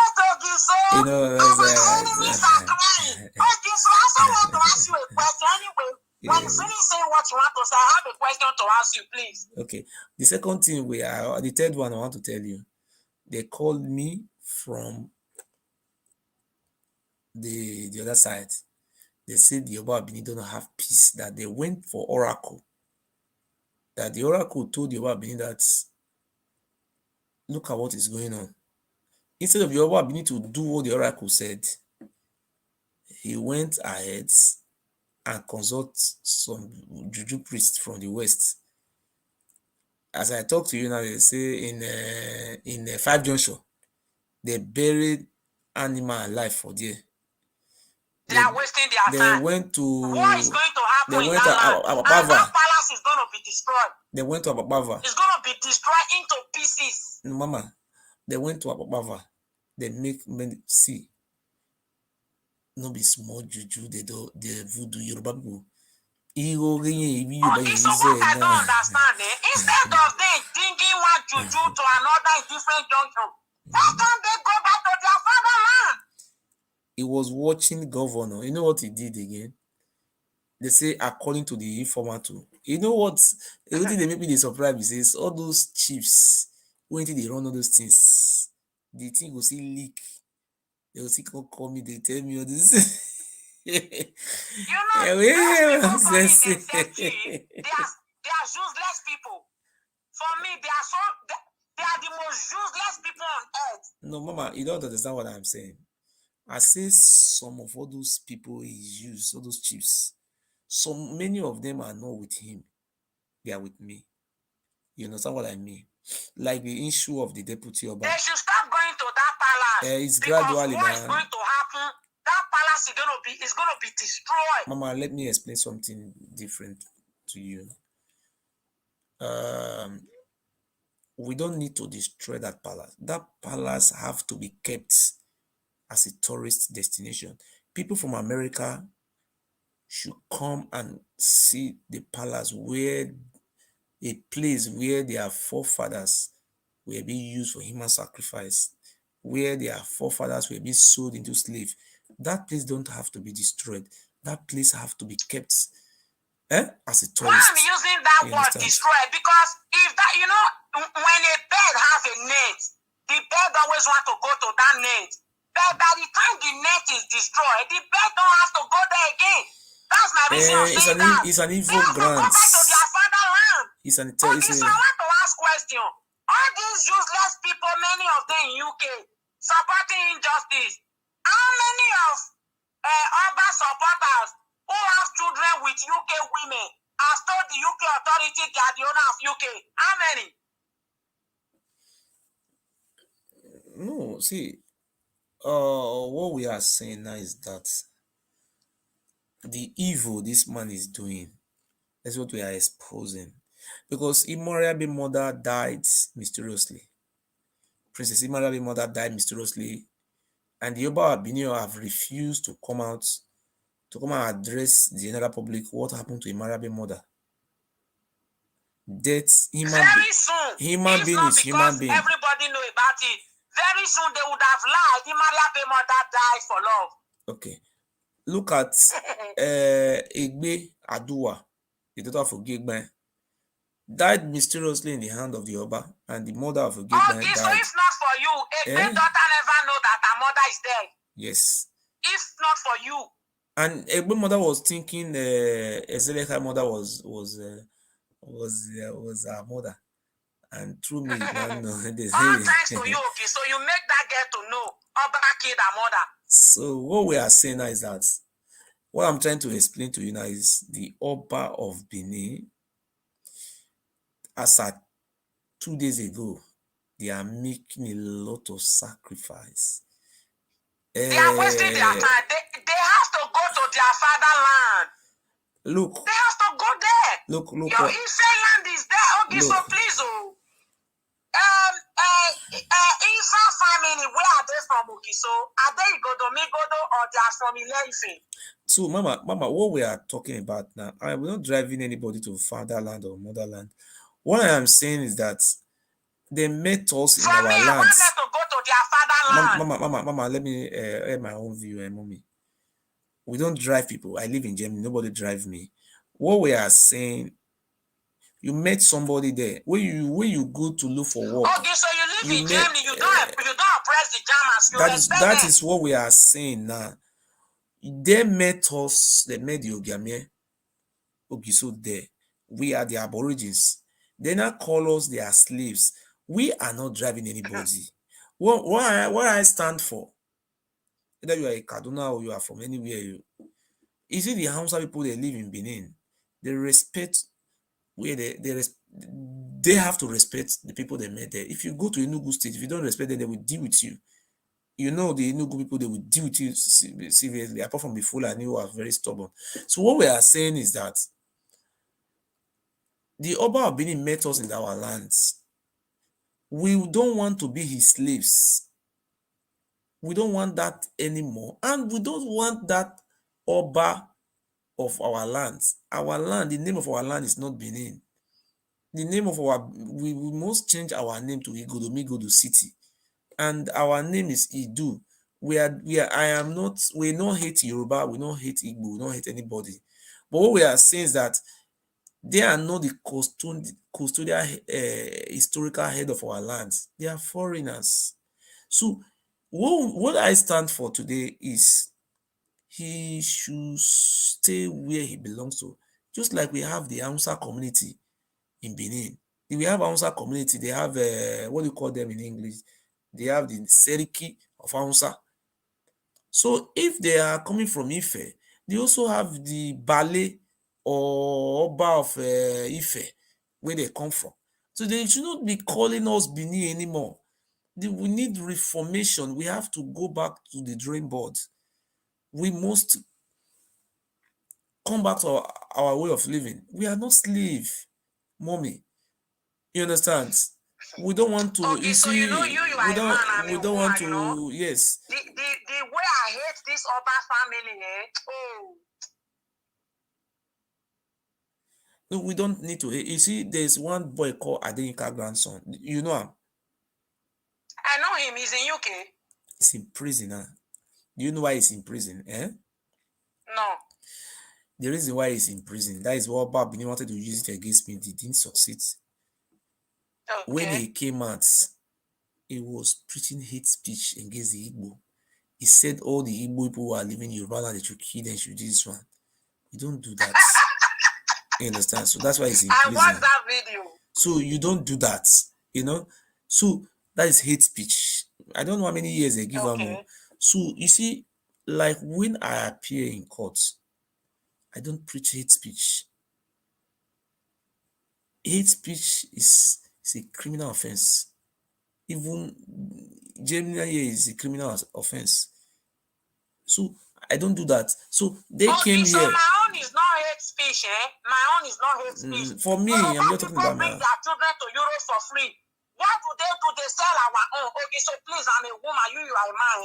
Speaker 3: You know,
Speaker 6: when you finish saying what you want to say, I have a question to ask you, please.
Speaker 3: Okay. The second thing the third one I want to tell you, they called me from the other side. They said the Oba Benin don't have peace, that they went for oracle. That the oracle told the Oba Benin that, look at what is going on. Instead of the Oba Benin to do what the oracle said, he went ahead and consult some Juju priests from the west. As I talk to you now, they say in 5 Junction, they buried animal alive for there.
Speaker 6: They are wasting their time. What is going to happen in that land? And that palace is going to be destroyed.
Speaker 3: They went to Ababava.
Speaker 6: It's going to be destroyed into pieces.
Speaker 3: No, Mama, they went to Ababava. They make many see. No be small juju. They voodoo Yoruba people.
Speaker 6: Okay, so what I don't understand, instead of them thinking one juju to another in different junction, how come they go back to their fatherland?
Speaker 3: He was watching governor. You know what he did again? They say according to the informer too. You know what? The thing they make me surprised is all those chiefs when they run all those things, the thing will see leak. They will see call me. They tell me all this.
Speaker 6: You know, they are useless people. For me, they are the most useless people on earth.
Speaker 3: No, Mama, you don't understand what I'm saying. I say some of all those people he used, all those chiefs, many of them are not with him. They are with me. You understand what I mean? Like the issue of the deputy Oba.
Speaker 6: They should stop going to that palace.
Speaker 3: It's
Speaker 6: because
Speaker 3: gradually,
Speaker 6: what is
Speaker 3: man.
Speaker 6: going to happen? That palace is gonna be destroyed.
Speaker 3: Mama, let me explain something different to you. We don't need to destroy that palace. That palace have to be kept as a tourist destination. People from America should come and see the palace, where a place where their forefathers were being used for human sacrifice, where their forefathers were being sold into slave. That place don't have to be destroyed. That place have to be kept as a tourist.
Speaker 6: Why I'm using that
Speaker 3: You
Speaker 6: word
Speaker 3: understand?
Speaker 6: destroy? Because if that, when a bird has a net, the bird always want to go to that net. But by the time the net is destroyed, the bird don't have to go there again. That's my reason of saying that.
Speaker 3: It's an
Speaker 6: They
Speaker 3: evil
Speaker 6: have to go
Speaker 3: grant.
Speaker 6: back to their fatherland.
Speaker 3: It's an
Speaker 6: Okay, so I want to ask question. All these useless people, many of them in UK, supporting injustice. How many of Oba supporters who have children with UK women have told the UK authority they are the owner of UK? How many?
Speaker 3: No, see, what we are saying now is that the evil this man is doing is what we are exposing. Because Imorabi mother died mysteriously. Princess Imorabi mother died mysteriously, and the Oba Abinio have refused to come out and address the general public what happened to Imorabi mother. Death,
Speaker 6: Very soon.
Speaker 3: human
Speaker 6: If
Speaker 3: being
Speaker 6: not
Speaker 3: is
Speaker 6: because
Speaker 3: human being.
Speaker 6: everybody know about it. Very soon they would have lied. Imorabi mother died for love.
Speaker 3: Okay. Look at Egbe Aduwa, the daughter of Ogegben, died mysteriously in the hand of the Oba, and the mother of Ogegben
Speaker 6: Okay, so
Speaker 3: died.
Speaker 6: if not for you, Egbe daughter never know that her mother is dead.
Speaker 3: Yes.
Speaker 6: If not for you.
Speaker 3: And Egbe mother was thinking Ezeleka mother was her mother. And through me, man,
Speaker 6: All thanks to you, okay. So you make that girl to know Oba killed her mother.
Speaker 3: So what we are saying now is that what I'm trying to explain to you now is the Oba of Benin, as at 2 days ago, they are making a lot of sacrifice.
Speaker 6: They are wasting their time. They have to go to their fatherland.
Speaker 3: Look.
Speaker 6: They have to go there.
Speaker 3: Look.
Speaker 6: Your Ife land is there. Okay, so please, Ifa family, where are they from? Okay, so are they Igodomigodo or they are from Ile-Ife?
Speaker 3: So, Mama, what we are talking about now, I'm not driving anybody to fatherland or motherland. What I am saying is that they met us in our lands.
Speaker 6: I want them to go to their fatherland.
Speaker 3: Mama, let me add my own view, mommy. We don't drive people. I live in Germany. Nobody drive me. What we are saying, you met somebody there. Where you go to look for work.
Speaker 6: Okay, so you live in Germany. You don't oppress the Germans.
Speaker 3: That is what we are saying now. They met us. They met the Ogiamie. Ogiso there. We are the aborigines. They now call us their slaves. We are not driving anybody. What I stand for, whether you are a Kaduna or you are from anywhere, is it the Hausa people that live in Benin? They respect where they have to respect the people they met there. If you go to Enugu State, if you don't respect them, they will deal with you. You know the Enugu people, they will deal with you seriously, apart from the Fulani who are very stubborn. So what we are saying is that the Oba of Benin met us in our lands. We don't want to be his slaves. We don't want that anymore. And we don't want that Oba of our lands. Our land, the name of our land is not Benin. The name of we must change our name to Igodomigodo City. And our name is Idu. We don't hate Yoruba, we don't hate Igbo, we don't hate anybody. But what we are saying is that they are not the custodial historical head of our lands. They are foreigners. So what I stand for today is he should stay where he belongs to. Just like we have the Hausa community in Benin. We have Hausa community. They have what do you call them in English? They have the Seriki of Hausa. So if they are coming from Ife, they also have the Bale or Oba of Ife, where they come from. So they should not be calling us Benin anymore. We need reformation. We have to go back to the drawing board. We must come back to our way of living. We are not slave, mommy. You understand? We don't want to.
Speaker 6: Okay,
Speaker 3: You
Speaker 6: so
Speaker 3: see,
Speaker 6: you know you are
Speaker 3: we
Speaker 6: a
Speaker 3: don't.
Speaker 6: man, I'm
Speaker 3: We
Speaker 6: a
Speaker 3: don't
Speaker 6: woman,
Speaker 3: want to.
Speaker 6: you know.
Speaker 3: Yes.
Speaker 6: The way I hate this Oba family, oh.
Speaker 3: No, we don't need to. You see, there's one boy called Adenika grandson. You know him.
Speaker 6: I know him. He's in UK.
Speaker 3: He's in prison. Huh? Do you know why he's in prison?
Speaker 6: No.
Speaker 3: The reason why he's in prison, that is what Babini wanted to use it against me. He didn't succeed.
Speaker 6: Okay.
Speaker 3: When he came out, he was preaching hate speech against the Igbo. He said all the Igbo people who are living in Yoruba land, they should kill them, should do this one. You don't do that. You understand? So that's why he's in prison.
Speaker 6: I watched that video.
Speaker 3: So you don't do that, you know. So that is hate speech. I don't know how many years they give him.
Speaker 6: Okay.
Speaker 3: So you see, like when I appear in court, I don't preach hate speech. Hate speech is a criminal offense. Even genuine here is a criminal offense. So I don't do that. So they came
Speaker 6: so
Speaker 3: here.
Speaker 6: My own is not hate speech, My own is not hate speech.
Speaker 3: For me, I'm not talking about
Speaker 6: bring their children to Europe for free. What do? They sell our own. Okay, so please, I'm a woman. You are a man.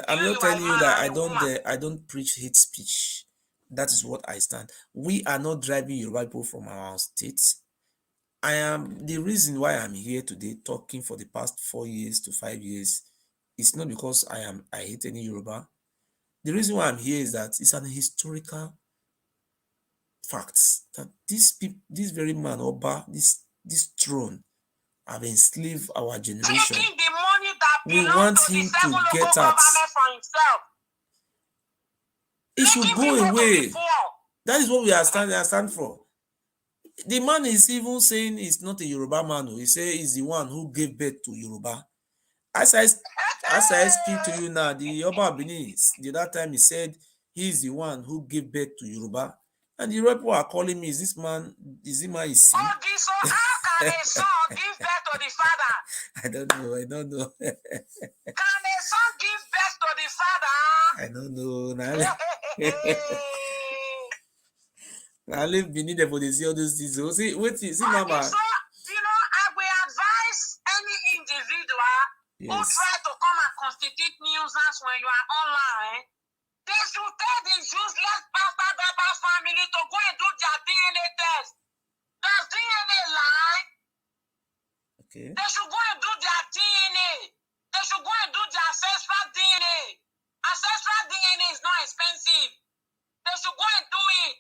Speaker 3: I'm not telling you that I don't preach hate speech. That is what I stand. We are not driving Yoruba people from our states. I am the reason why I'm here today talking for the past 4 years to 5 years. It's not because I hate any Yoruba. The reason why I'm here is that it's an historical fact that this very man, Oba, this throne, have enslaved our generation.
Speaker 6: Taking the money that
Speaker 3: we want him to get out. He should go away. That is what we are stand for. The man is even saying he's not a Yoruba man. He say he's the one who gave birth to Yoruba. As I speak to you now, the Oba Benin, the other time he said he's the one who gave birth to Yoruba. And the people are calling me, is this man is
Speaker 6: so how can a son give birth to the father?
Speaker 3: I don't know.
Speaker 6: Can a son give birth to the father?
Speaker 3: I don't know. I live Benin there for the see all those things. So see, Mama.
Speaker 6: So, I will advise any individual who try to come and constitute nuisance when you are online. They should tell the useless bastard Oba family to go and do their DNA test. Does DNA lie?
Speaker 3: Okay.
Speaker 6: They should go and do their DNA. They should go and do their ancestral DNA. Ancestral DNA is not expensive. They should go and do it.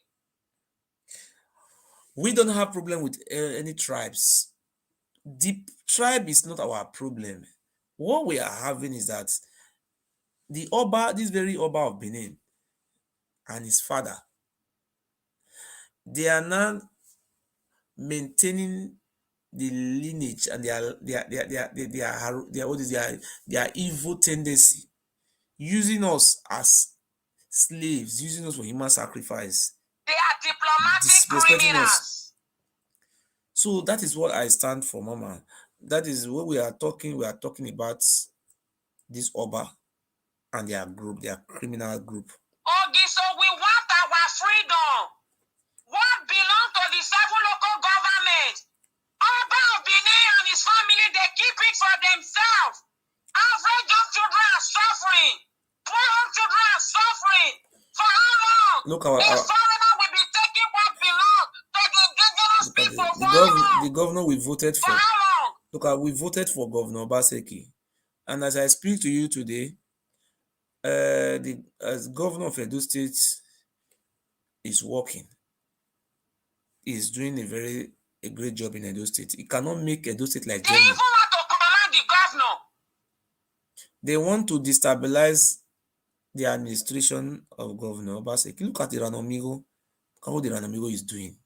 Speaker 3: We don't have problem with any tribes. The tribe is not our problem. What we are having is that the Oba, this very Oba of Benin, and his father, they are now maintaining the lineage and their evil tendency, using us as slaves, using us for human sacrifice.
Speaker 6: They are diplomatic criminals.
Speaker 3: So that is what I stand for, Mama. That is what we are talking. We are talking about this Oba and their group, their criminal group.
Speaker 6: Okay, so we want our freedom. What belongs to the 7 local governments? Oba of Benin and his family, they keep it for themselves. Average young children are suffering. Poor young children are suffering. For how long?
Speaker 3: Look,
Speaker 6: the foreigner will be taking what belongs to the indigenous people. For how long?
Speaker 3: The governor we voted for.
Speaker 6: For how long?
Speaker 3: Look, we voted for Governor Obaseki. And as I speak to you today, as governor of Edo State is working. He's doing a great job in Edo State. He cannot make Edo State like
Speaker 6: Germany. They even want to command the governor.
Speaker 3: They want to destabilize the administration of Governor Obaseki. Look at Iranomigo. Look at what Iranomigo is doing.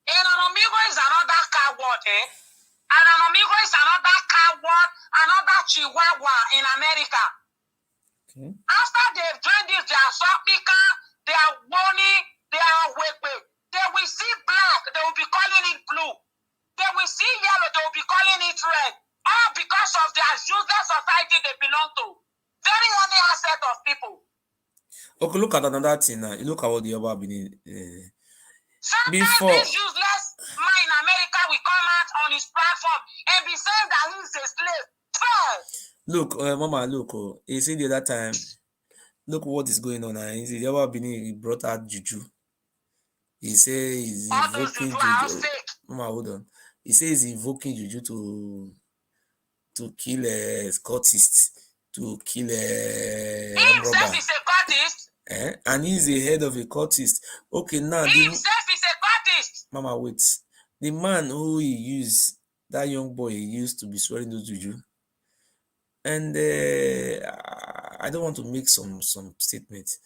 Speaker 6: Iranomigo is another coward. okay? And an amigo is another coward, another chihuahua in America.
Speaker 3: Okay.
Speaker 6: After they've joined this, they are Sopika, they are Boni, they are Wepe. They will see black, they will be calling it blue. They will see yellow, they will be calling it red. All because of their useless society they belong to. Very only asset of people.
Speaker 3: Okay, look at another thing now. Look at what the Oba Benin.
Speaker 6: Sometimes
Speaker 3: Before
Speaker 6: this useless man in America will come out on his platform and be saying that he's a slave.
Speaker 3: look, Mama, look, you see the other time. Look what is going on now. You see the Oba Benin, he brought out Juju. He say he's
Speaker 6: All those
Speaker 3: invoking
Speaker 6: Juju are all
Speaker 3: Juju.
Speaker 6: fake.
Speaker 3: Mama, hold on. He says he's invoking Juju to kill cultists, to kill
Speaker 6: He himself
Speaker 3: robber.
Speaker 6: is a cultist.
Speaker 3: And he's the head of a cultist. Okay, now
Speaker 6: He himself is a cultist.
Speaker 3: Mama, wait. The man who he used, that young boy he used to be swearing those Juju. And I don't want to make some statements.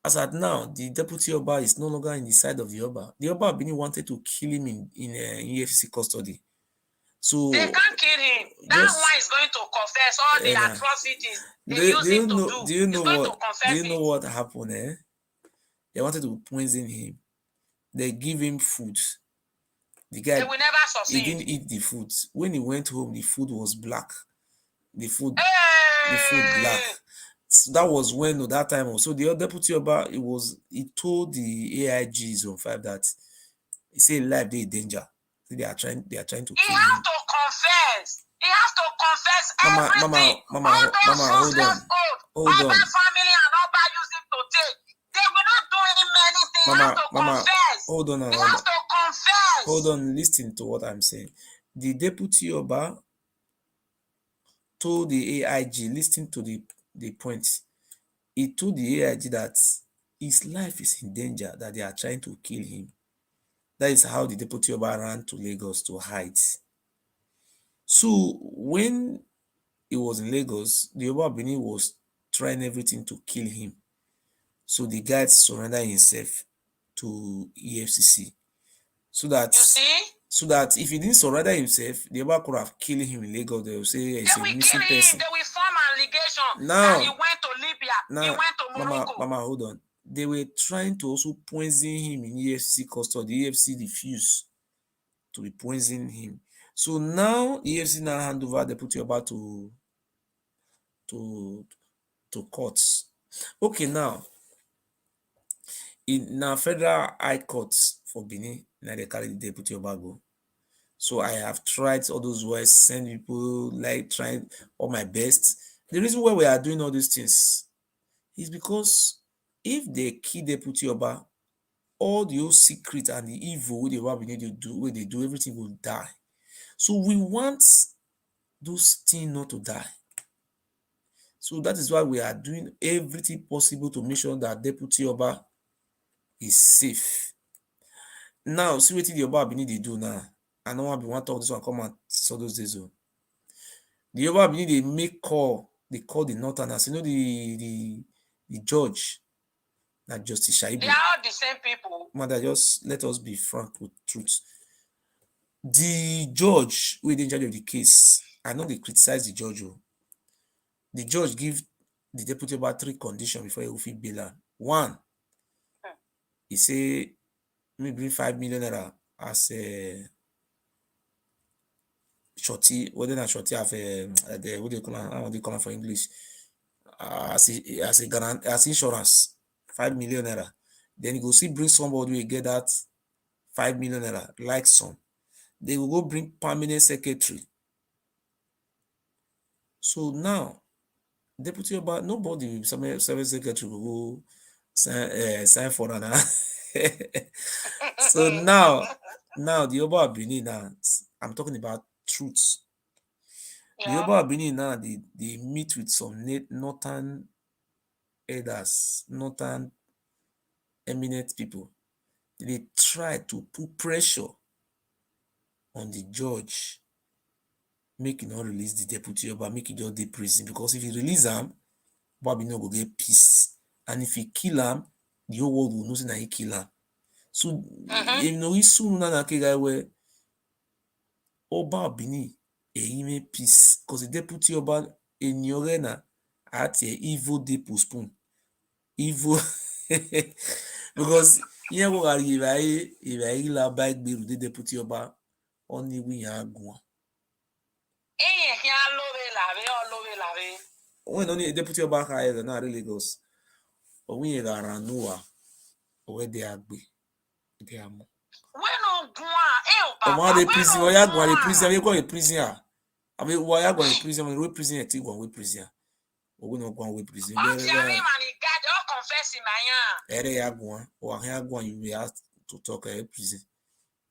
Speaker 3: As at now, the deputy Oba is no longer in the side of the Oba. The Oba Benin wanted to kill him in EFCC custody. So
Speaker 6: they can't kill him. That one is going to confess all the atrocities they use him to do.
Speaker 3: Do you know
Speaker 6: going
Speaker 3: what?
Speaker 6: To confess
Speaker 3: do you know what happened? They wanted to poison him. They give him food. The guy,
Speaker 6: they will never succeed.
Speaker 3: He didn't eat the food. When he went home, the food was black. The food black. So that was when that time also the other deputy Oba he told the AIGs on 5 that he said life they in danger. So they are trying to kill him.
Speaker 6: He has to confess. He has to confess everything.
Speaker 3: Mama, hold on.
Speaker 6: Oba family and Oba use him to take. They will not do him anything. He has to confess.
Speaker 3: Hold on.
Speaker 6: He has to confess.
Speaker 3: Hold on, listen to what I'm saying. The deputy Oba told the AIG, listen to the points. He told the AIG that his life is in danger, that they are trying to kill him. That is how the deputy Oba ran to Lagos to hide. So when he was in Lagos, the Oba Benin was trying everything to kill him. So the guy surrendered himself to EFCC. So that if he didn't surrender himself, the Oba could have killed him in Lagos. They will say he's a missing person.
Speaker 6: They will form an allegation
Speaker 3: now,
Speaker 6: that he went to Libya, he went to Morocco.
Speaker 3: Mama, hold on. They were trying to also poison him in EFCC custody. The EFCC refused to be poisoning him. So now EFCC now hand over Deputy Oba to courts. Okay, now in federal high courts for Benin, now they carry the Deputy Oba go. So I have tried all those ways, send people, like trying all my best. The reason why we are doing all these things is because if they kill Deputy Oba, all the old secret and the evil they Oba need to do, where they do, everything will die. So we want those things not to die. So that is why we are doing everything possible to make sure that Deputy Oba is safe. Now, see what the Oba need to do now. I don't want to talk this one come and so those days. The Oba need to make call. They call the Northerners. You know the judge, that Justice Shaibu.
Speaker 6: They are all the same people.
Speaker 3: Mother, just let us be frank with truth. The judge who is in charge of the case, I know they criticize the judge. The judge give the deputy about 3 conditions before he will feel bail. 1, he say, me bring 5 million naira as a shorty. What then a shorty have what do you call it? How do you call it for English? As insurance, 5 million naira. Then he go see bring somebody who get that 5 million naira, like some. They will go bring permanent secretary. So now, Deputy Oba, nobody, service secretary will go sign for an. So now the Oba Benin now, I'm talking about truth. Yeah. The Oba Benin now, they meet with some northern elders, northern eminent people. They try to put pressure on the judge, make him not release the deputy Oba, make him just dey prison, because if he release him, Oba Benin go get peace, and if he kill him, the whole world will know that he kill him. So you know, he soon na guy where Oba Benin ime peace because the deputy Oba Eniorena at evil de postpone evil because here we are if I la bike bill the deputy Oba only we are going. When only deputy Oba higher not really goes. But we are around Noah where they are be they are more. Comment des prisons, il y a quoi les prisons, il y a quoi les prisons? Avec il y a quoi les prisons, mais les prisons est quoi les prisons? Ou non quoi les prisons? Elle est à quoi? Ou rien à quoi you have to talk à prison.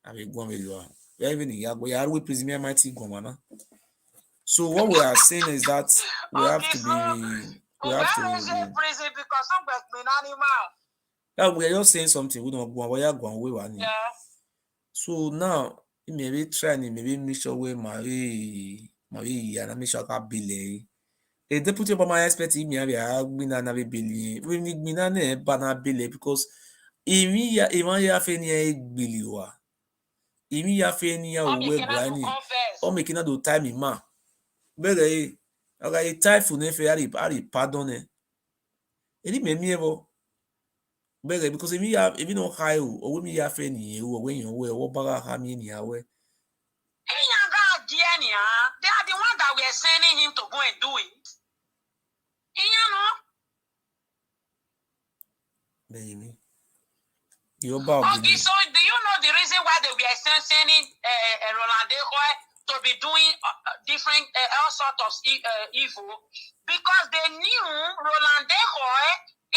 Speaker 3: Avec quoi mais là. Even il y a les prisons mais mighty quoi maintenant. So what we are saying is that we have to yeah, we are just saying something. We don't go away one. Yeah. So now maybe try maybe make sure we marry and make sure I bill. A deputy Oba my expect me have been na bill. We need me na bana bill because imi ya fe ni e gbili wa. Imi ya fe ni ya we brani. O make na do time ma. Bere okay time for ne fe ari pardon e. Eri me mi evo. Bere because if you no high o we mi ya fe ni o we yan we o baga ha mi ni awe.
Speaker 6: They are the one that we are sending him to go and do it.
Speaker 3: Baby.
Speaker 6: Okay, so do you know the reason why they were sending Roland to be doing different all sorts of evil? Because they knew Roland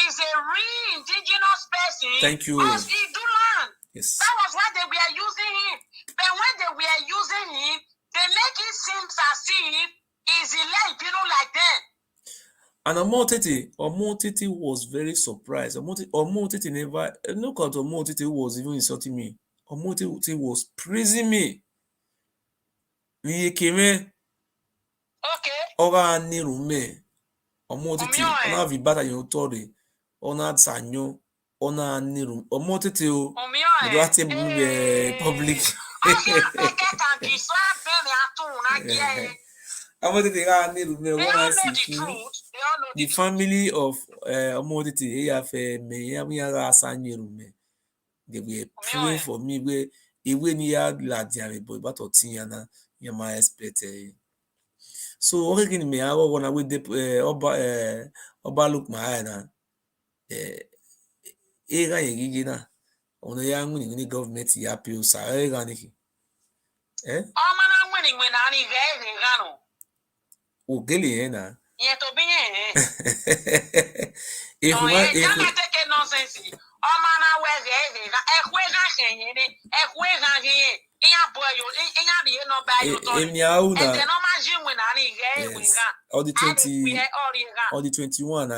Speaker 6: is a real indigenous person.
Speaker 3: Thank you.
Speaker 6: Of Iduland.
Speaker 3: Yes.
Speaker 6: That was why they were using him. But when they were using him, they make it seem as if he's elect, like them.
Speaker 3: And Omotete was very surprised. Omotete never look at Omotete was even insulting me. Omotete was praising me. We came
Speaker 6: okay.
Speaker 3: Ora nirume. Omotete ona vibata yotori. Ona sanyo. Ona nirum. Omotete o. Do ate public. The family of Omoditi they were praying for me where away near Ladian boy but Otiana my expect. So again me I wanna with the Oba look my eye Ega Yigina on the young winning government appeal Saragani. Eh?
Speaker 6: Winning when I need Gano.
Speaker 3: O Gilliana.
Speaker 6: Yet to be if we take nonsense, Omana wears a
Speaker 3: or the 20 or the 21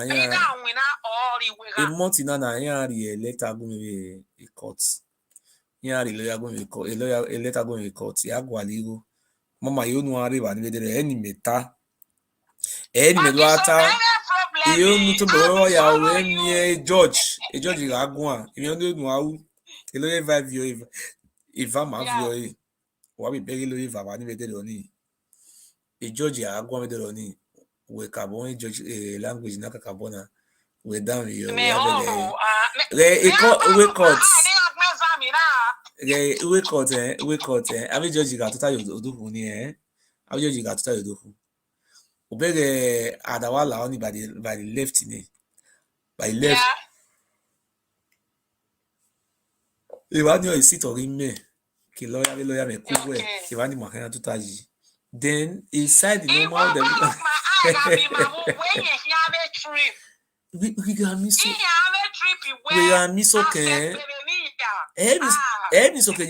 Speaker 3: a month in an letter going a court. Yeah, lawyer going a letter going a court. Yagualigo. Mama, you know, arriva any meta. Any medwata. You need to borrow a judge. A judge is Agua. If you don't know how a lawyer vibe you if I'm a view. What we beg you if I'm only. A judge is Agua with the Roni. We carbon judge a language Naka Carbona. We're down here. We court. Every judge got to tell you to do honey, eh? Every judge got to tell you to do. Obere Adawala only by the left in it. By left. If I knew a seat or in me, lawyer me cool if I need my hand to touch. Then inside the normal we got me so we got me so okay. Every okay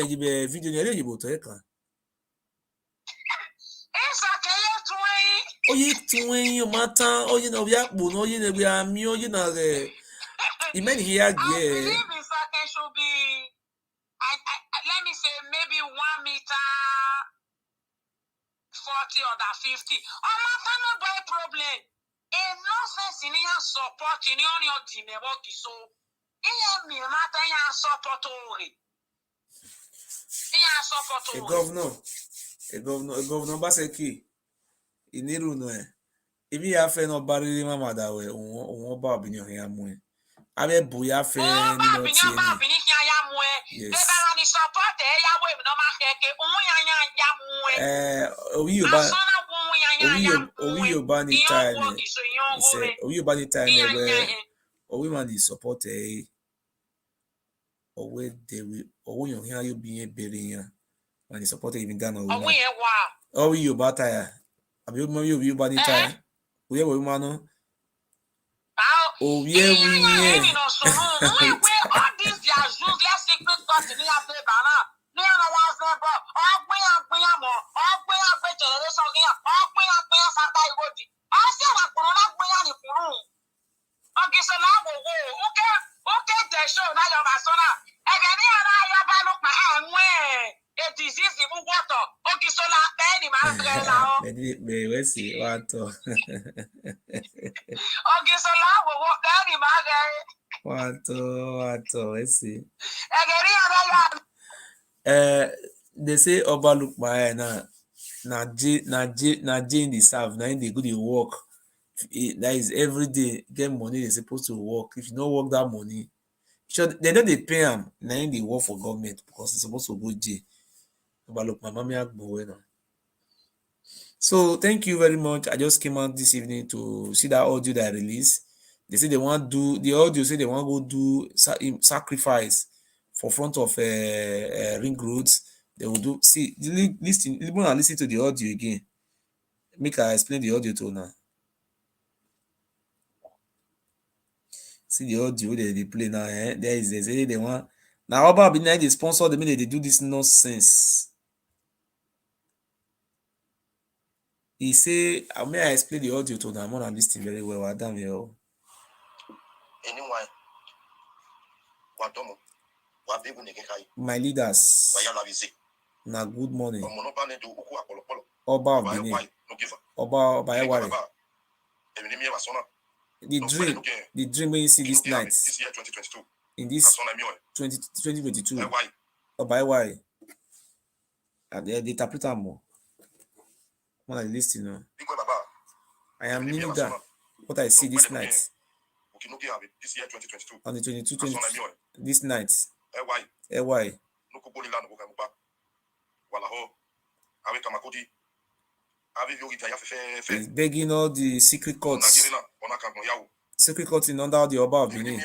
Speaker 3: you be video you to oh you twin your matter oh you know we are no you know we are me oh you know it many here
Speaker 6: should be let me say maybe 1 meter 40 or 50 oh matter no boy problem a nonsense in your support in your team so in me matter your support only
Speaker 3: A governor Obaseki. Iniru no e. If you have no barely mama that way, on Bob in your hair moon. I mean, Buya fan, yes. Owi Obani time. He said, Owi Obani time where Owi man is support or where they will, or when you hear you being burying when you support even done or woman. Owi Obata. I mean, you Obani time. We have a man. Oh, yeah, we
Speaker 6: all these their useless secret thoughts in your paper now. No one wants them, but all generation here, all Saturday. I say, I'm going to okay, so now okay, the show now you're my son. Again, I look my hand where a disease in water. Okay, so now Benny, my
Speaker 3: let's see what.
Speaker 6: Okay, so now we'll Benny,
Speaker 3: what, let's see. They say Oba look my na Jane the serve, na they go to work. That is every day get money they supposed to work. If you don't work that money, sure they know they pay them. Now they work for government because it's supposed to go jail. But look, my mommy now. So thank you very much. I just came out this evening to see that audio that I released. They say they want to do the audio. Say they want to go do sacrifice for front of ring roads. They will do. See, listen to the audio again. Make I explain the audio to now. See the audio they play now. There is they say they want now. Oba Ewuare they sponsor the minute they do this nonsense. He say, may I explain the audio to them? I'm not listening very well. I damn you.
Speaker 4: Anyway,
Speaker 3: my leaders. Na good morning. Oba Benin. Oba Ewuare. The dream when you see this night.
Speaker 4: This year 2022.
Speaker 3: In this 2022. Oba Ewuare. The interpreter more. When I listen, I am kneeling down. What I see this night.
Speaker 4: This year 2022.
Speaker 3: On the 22 this night. Why? He's begging all the secret courts. Secret courts in under the Oba of Benin.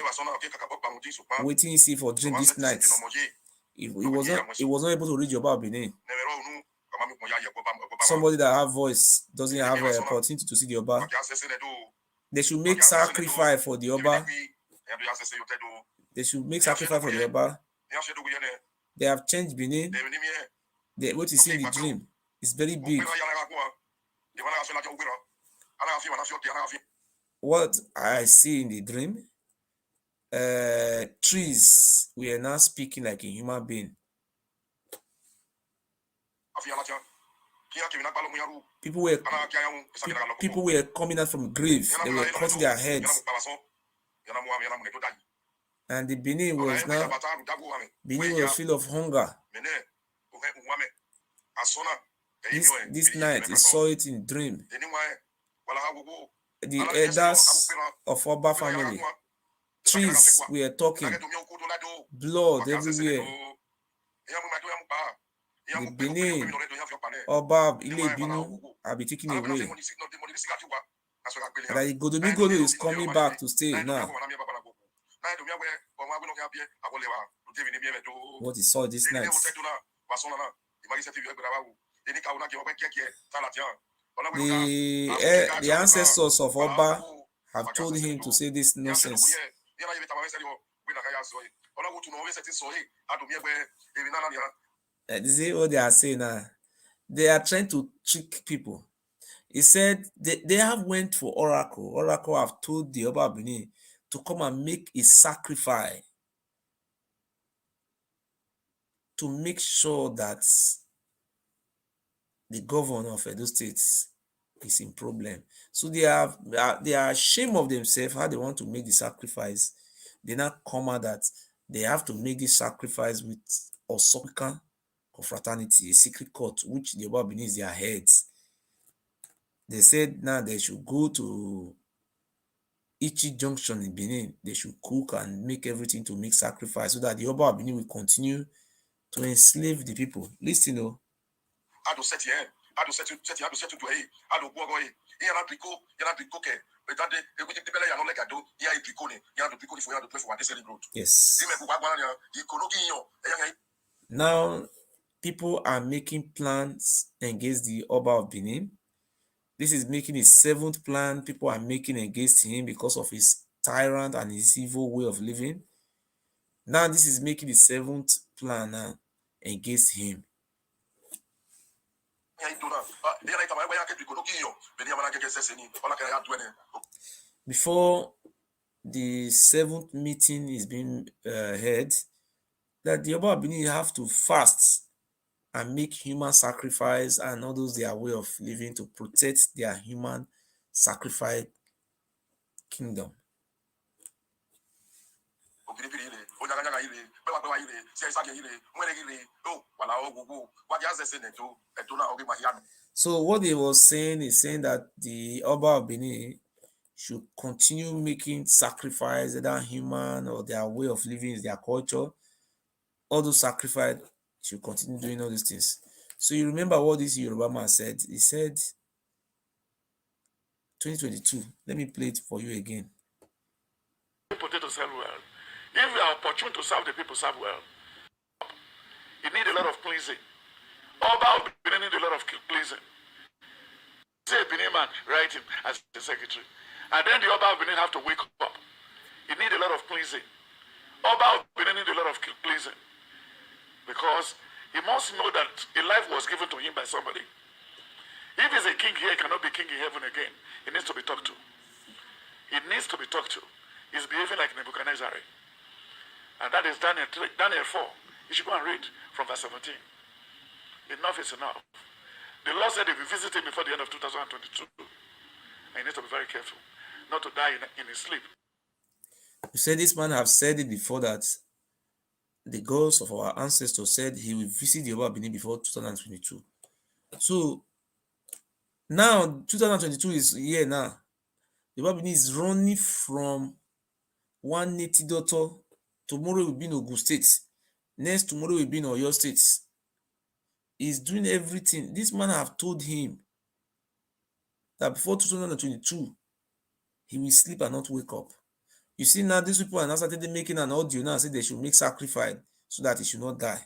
Speaker 3: Waiting to see for dream this night. He was not able to reach Oba of Benin. Somebody that have voice doesn't have an opportunity to see the Oba. They should make sacrifice for the Oba. They should make sacrifice for the Oba. They have changed Benin. What you see in the dream is very big. What I see in the dream, trees were now speaking like a human being. People were coming out from graves. They were cutting their heads. And the Benin was full of hunger. This night, he saw it in dream. The elders of Oba family, trees were talking, blood everywhere. The Benin, Oba Ewuare will be taken away. That Godomigolo is coming back to stay now. What he saw this night. The ancestors of Oba have told him to say this nonsense. This is what they are saying now. They are trying to trick people. He said they have went for Oracle. Oracle have told the Oba Benin to come and make a sacrifice to make sure that the governor of Edo State is in problem. So they are ashamed of themselves how they want to make the sacrifice. They now come out that they have to make this sacrifice with Osoka confraternity, a secret court, which the Oba of Benin is their heads. They said now they should go to Ichi Junction in Benin. They should cook and make everything to make sacrifice so that the Oba of Benin will continue to enslave the people. Listen, oh.
Speaker 4: I do set here. I do set you to a. I do go away. Yana Pico, but that day, the Bella Yano like I do. Yeah, Piconi. Yana Pico for you to play for this road.
Speaker 3: Yes. Now, people are making plans against the Oba of Benin. This is making his 7th plan people are making against him because of his tyrant and his evil way of living. Now, this is making the 7th plan against him. Before the 7th meeting is being held, that the Oba of Benin have to fast and make human sacrifice and all those their way of living to protect their human sacrifice kingdom. So what he was saying is saying that the Oba of Benin should continue making sacrifice, either human or their way of living is their culture. All those sacrifice should continue doing all these things. So you remember what this Yoruba man said? He said, 2022. Let me play it for you again.
Speaker 2: Potato sell well. If you are opportune to serve the people, serve well. You need a lot of cleansing. Oba of Benin need a lot of cleansing. Say Benin man write him as the secretary. And then the Oba of Benin have to wake up. You need a lot of cleansing. Oba of Benin need a lot of cleansing. Because he must know that a life was given to him by somebody. If he's a king here, he cannot be king in heaven again. He needs to be talked to. He needs to be talked to. He's behaving like Nebuchadnezzar. And that is Daniel 4. You should go and read from verse 17. Enough is enough. The Lord said he will visit him before the end of 2022. And he needs to be very careful not to die in his sleep.
Speaker 3: You said this man have said it before that the gods of our ancestors said he will visit the Oba Benin before 2022. So now 2022 is here now. The Oba Benin is running from one native daughter. Tomorrow will be in Ogun State. Next tomorrow will be in Oyo State. He's doing everything. This man have told him that before 2022, he will sleep and not wake up. You see now, these people are now started making an audio now, say they should make sacrifice so that he should not die.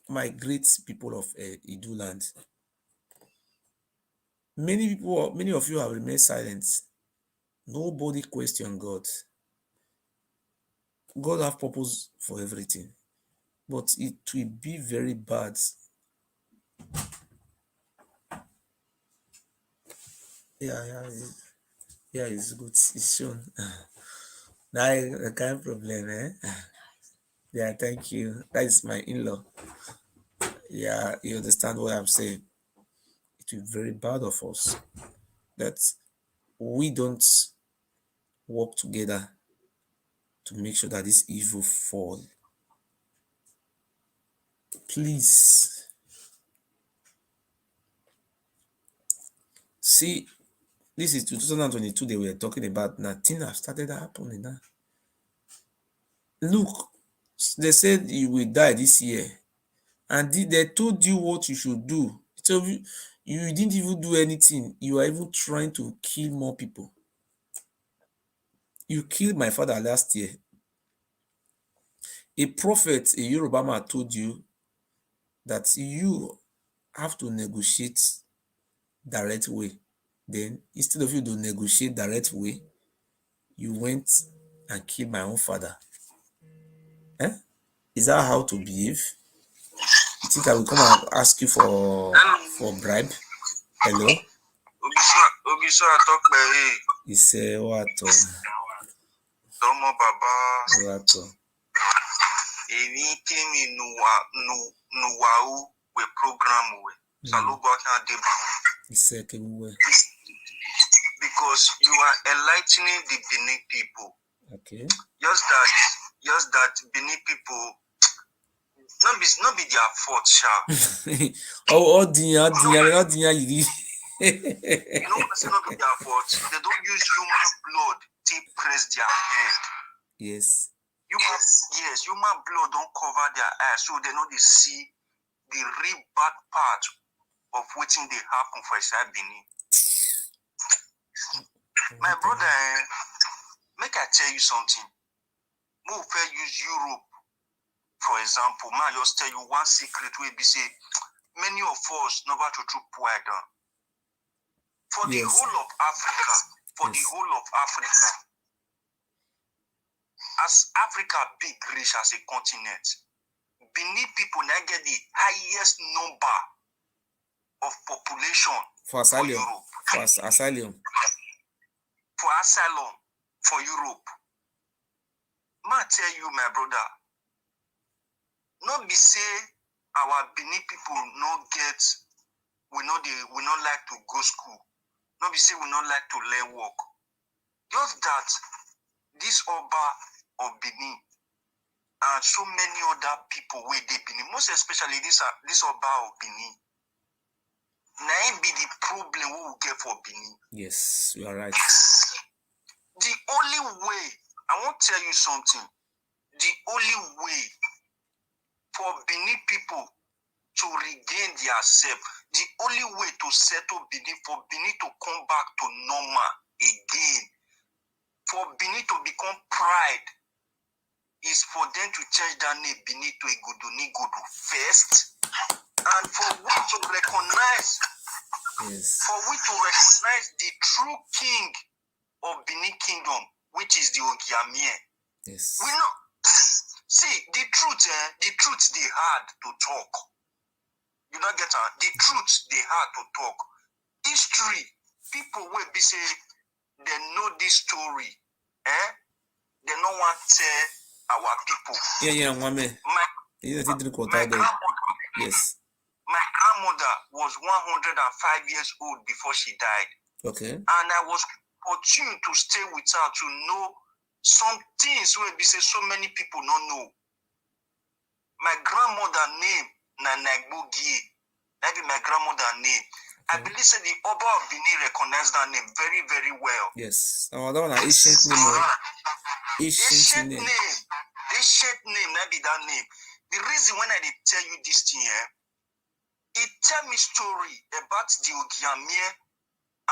Speaker 3: My great people of Idu land. Many of you have remained silent. Nobody question God. God have purpose for everything. But it will be very bad. Yeah, it's good. It's shown. That kind of problem, eh? Yeah, thank you. That is my in-law. Yeah, you understand what I'm saying. It will be very bad of us that we don't work together to make sure that this evil fall. Please. See, this is 2022 they were talking about. Nothing have started happening now. Look, they said you will die this year. And they told you what you should do. So you didn't even do anything. You are even trying to kill more people. You killed my father last year. A prophet, a Yoruba man, told you that you have to negotiate direct way. Then, instead of you to negotiate direct way, you went and killed my own father. Eh? Is that how to behave? You think I will come and ask you for bribe? Hello? He said, what? What?
Speaker 4: Anything in we program
Speaker 3: He said,
Speaker 4: because you are enlightening the Benin people.
Speaker 3: Okay.
Speaker 4: Just that Benin people, Not be their fault, sha.
Speaker 3: Oh, dinya yiri.
Speaker 4: You know what's not be their fault? They don't use human blood to press their head.
Speaker 3: Yes.
Speaker 4: Human blood don't cover their eyes, so they know they see the real bad part of waiting they happen for inside Benin. My brother, make I tell you something. Move use Europe, for example. Man, just tell you one secret where be say many of us never to true poor down. For the whole of Africa, as Africa big rich as a continent, Benin people now get the highest number of population
Speaker 3: for asylum.
Speaker 4: Europe.
Speaker 3: For asylum.
Speaker 4: For asylum for Europe. Man tell you, my brother, not be say our Benin people we not like to go school. Not be say we not like to learn work. Just that this Oba of Benin and so many other people where they Benin, most especially this Oba of Benin, now be the problem we will get for Benin.
Speaker 3: Yes, you are right.
Speaker 4: The only way, I want to tell you something, the only way for Benin people to regain their self, the only way to settle Benin, for Benin to come back to normal again, for Benin to become pride, is for them to change that name Benin to Igudunigodu first, and for we to recognize the true king of Benin Kingdom, which is the Ogiamie.
Speaker 3: Yes.
Speaker 4: We know. See, the truth they hard to talk. You don't get it? The truth they hard to talk. History, people will be say they know this story. They don't want to tell our people.
Speaker 3: Yeah, mame. Yes.
Speaker 4: My grandmother was 105 years old before she died.
Speaker 3: Okay.
Speaker 4: And I was opportune to stay with her to know some things where be say so many people don't know. My grandmother name Nanagbogie. That be my grandmother name. I believe say the Oba of Benin recognized that name very, very well.
Speaker 3: Yes. Oh, that one an ancient name.
Speaker 4: Ancient name, that be that name. The reason when I did tell you this thing, it tell me story about the Ogiamie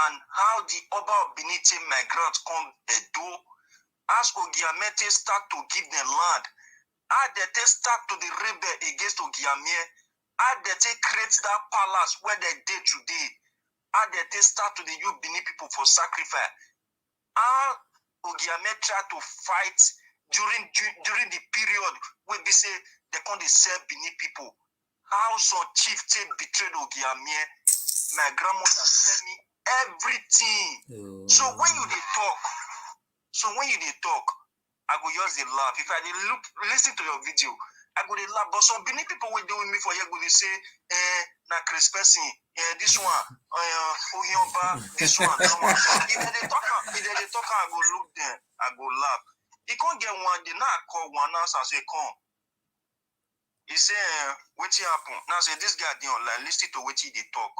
Speaker 4: and how the Oba of Benin migrants come Edo. As Ogiamete start to give them land, how they start to the rebel against Ogiamie, how they create that palace where they did today, how they start to the youth Benin people for sacrifice, how Ogiamie try to fight during the period where they say they can't serve Benin people, how some chieftain betrayed Ogiamie. My grandmother tell me everything. So when you talk, I go use the laugh. If I listen to your video, I go laugh. But some Benin people will do with me for here go they say, na Chris person, this one, Oyomba, this one, that one. If they talk, I go look there, I go laugh. He can't get one, they not call one answer and say, come. He say, what happen? Now say this guy dey online, listen to what he talk.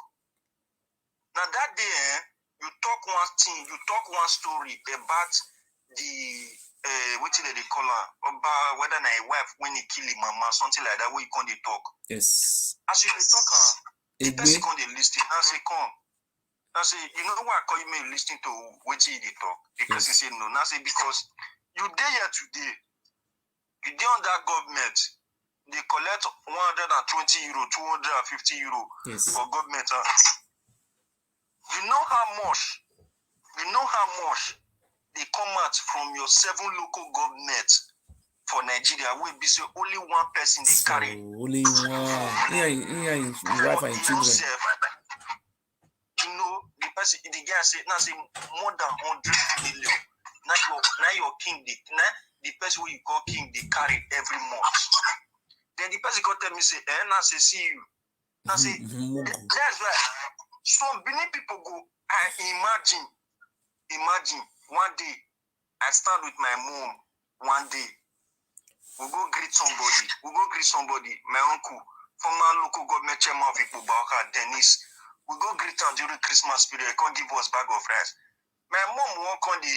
Speaker 4: Now that day, you talk one thing, you talk one story about the what they call her, about whether na a wife when he kill him mama, something like that, where you can't talk.
Speaker 3: Yes.
Speaker 4: As you talk, the person can't listen. Now say come. Now say, you know why I call you me listening to what he talk? The person say no. Now say because you there here today, you there on that government. They collect 120 euro, 250 euro for government. You know how much they come out from your 7 local governments for Nigeria. Will be say only one person they carry.
Speaker 3: Only one. Yeah, wife and children.
Speaker 4: You know, the person, the guy say, now say more than 100 million. Now your king, the person who you call king, they carry every month. Then the person come tell me say, now say see you. Now say that's right. Some Benin people go. I imagine one day I start with my mom. One day We go greet somebody. My uncle, former local government chairman of Ikubaka, Dennis. We go greet him during Christmas period. Can't give us bag of rice. My mom walk on the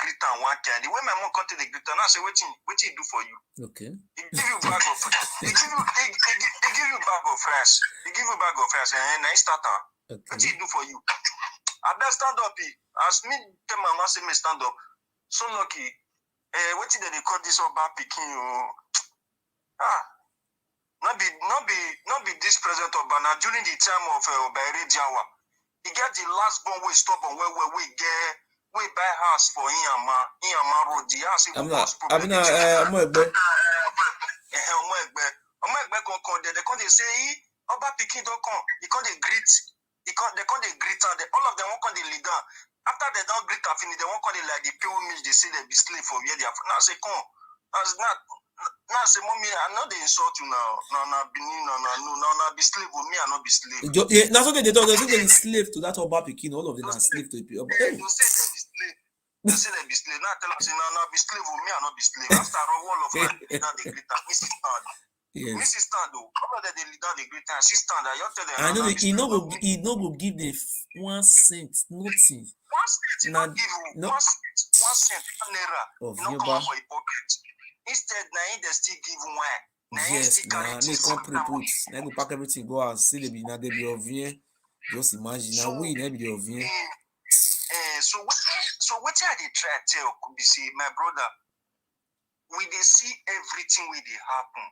Speaker 4: greet him one time. The way my mom come to the greet him, I say, what he do for you?
Speaker 3: Okay.
Speaker 4: He give you bag of he give you bag of rice. He give you bag of rice and I start her.
Speaker 3: Okay.
Speaker 4: What he do for you? I best stand up. As me tell my mama say me stand up. So lucky. What did they call this Oba picking you? Not be this president Oba. Now during the time of Oba Ewuare, he get the last born we stop on where we buy house for Iyama road. The house he go cause problem.
Speaker 3: I'm not
Speaker 4: They come they say Oba picking don't come. They come they greet. They come they greet and all of them won't come they lead down. After they don't greet and finish, they won't call it like the pure milk. They say they be slave for where they are. Now say come. Now say mommy, I know they insult you now. Now Benin, now be slave for me. I not be slave.
Speaker 3: Yeah, that's what they do. They say they slave to that Oba Pikin. All of them are slave to it.
Speaker 4: Hey. They say they be slave. They say they be slave. Now tell us now be slave for me. I not be slave. After all of my now they greet and Mrs. Stand. Yes. Mrs. Stand though. All of them they lead down they greet and she stand. I tell them.
Speaker 3: I know he no go give them 1 cent, nothing.
Speaker 4: 1 cent, not give you 1 cent, 1 naira.
Speaker 3: Of
Speaker 4: you come out for a pocket. Instead, now they still give 1.
Speaker 3: Yes, now they come put. Now go pack everything, go and see they be of here. Just imagine now we never be of here.
Speaker 4: So what I dey try to tell be say, my brother, we dey see everything wey dey happen.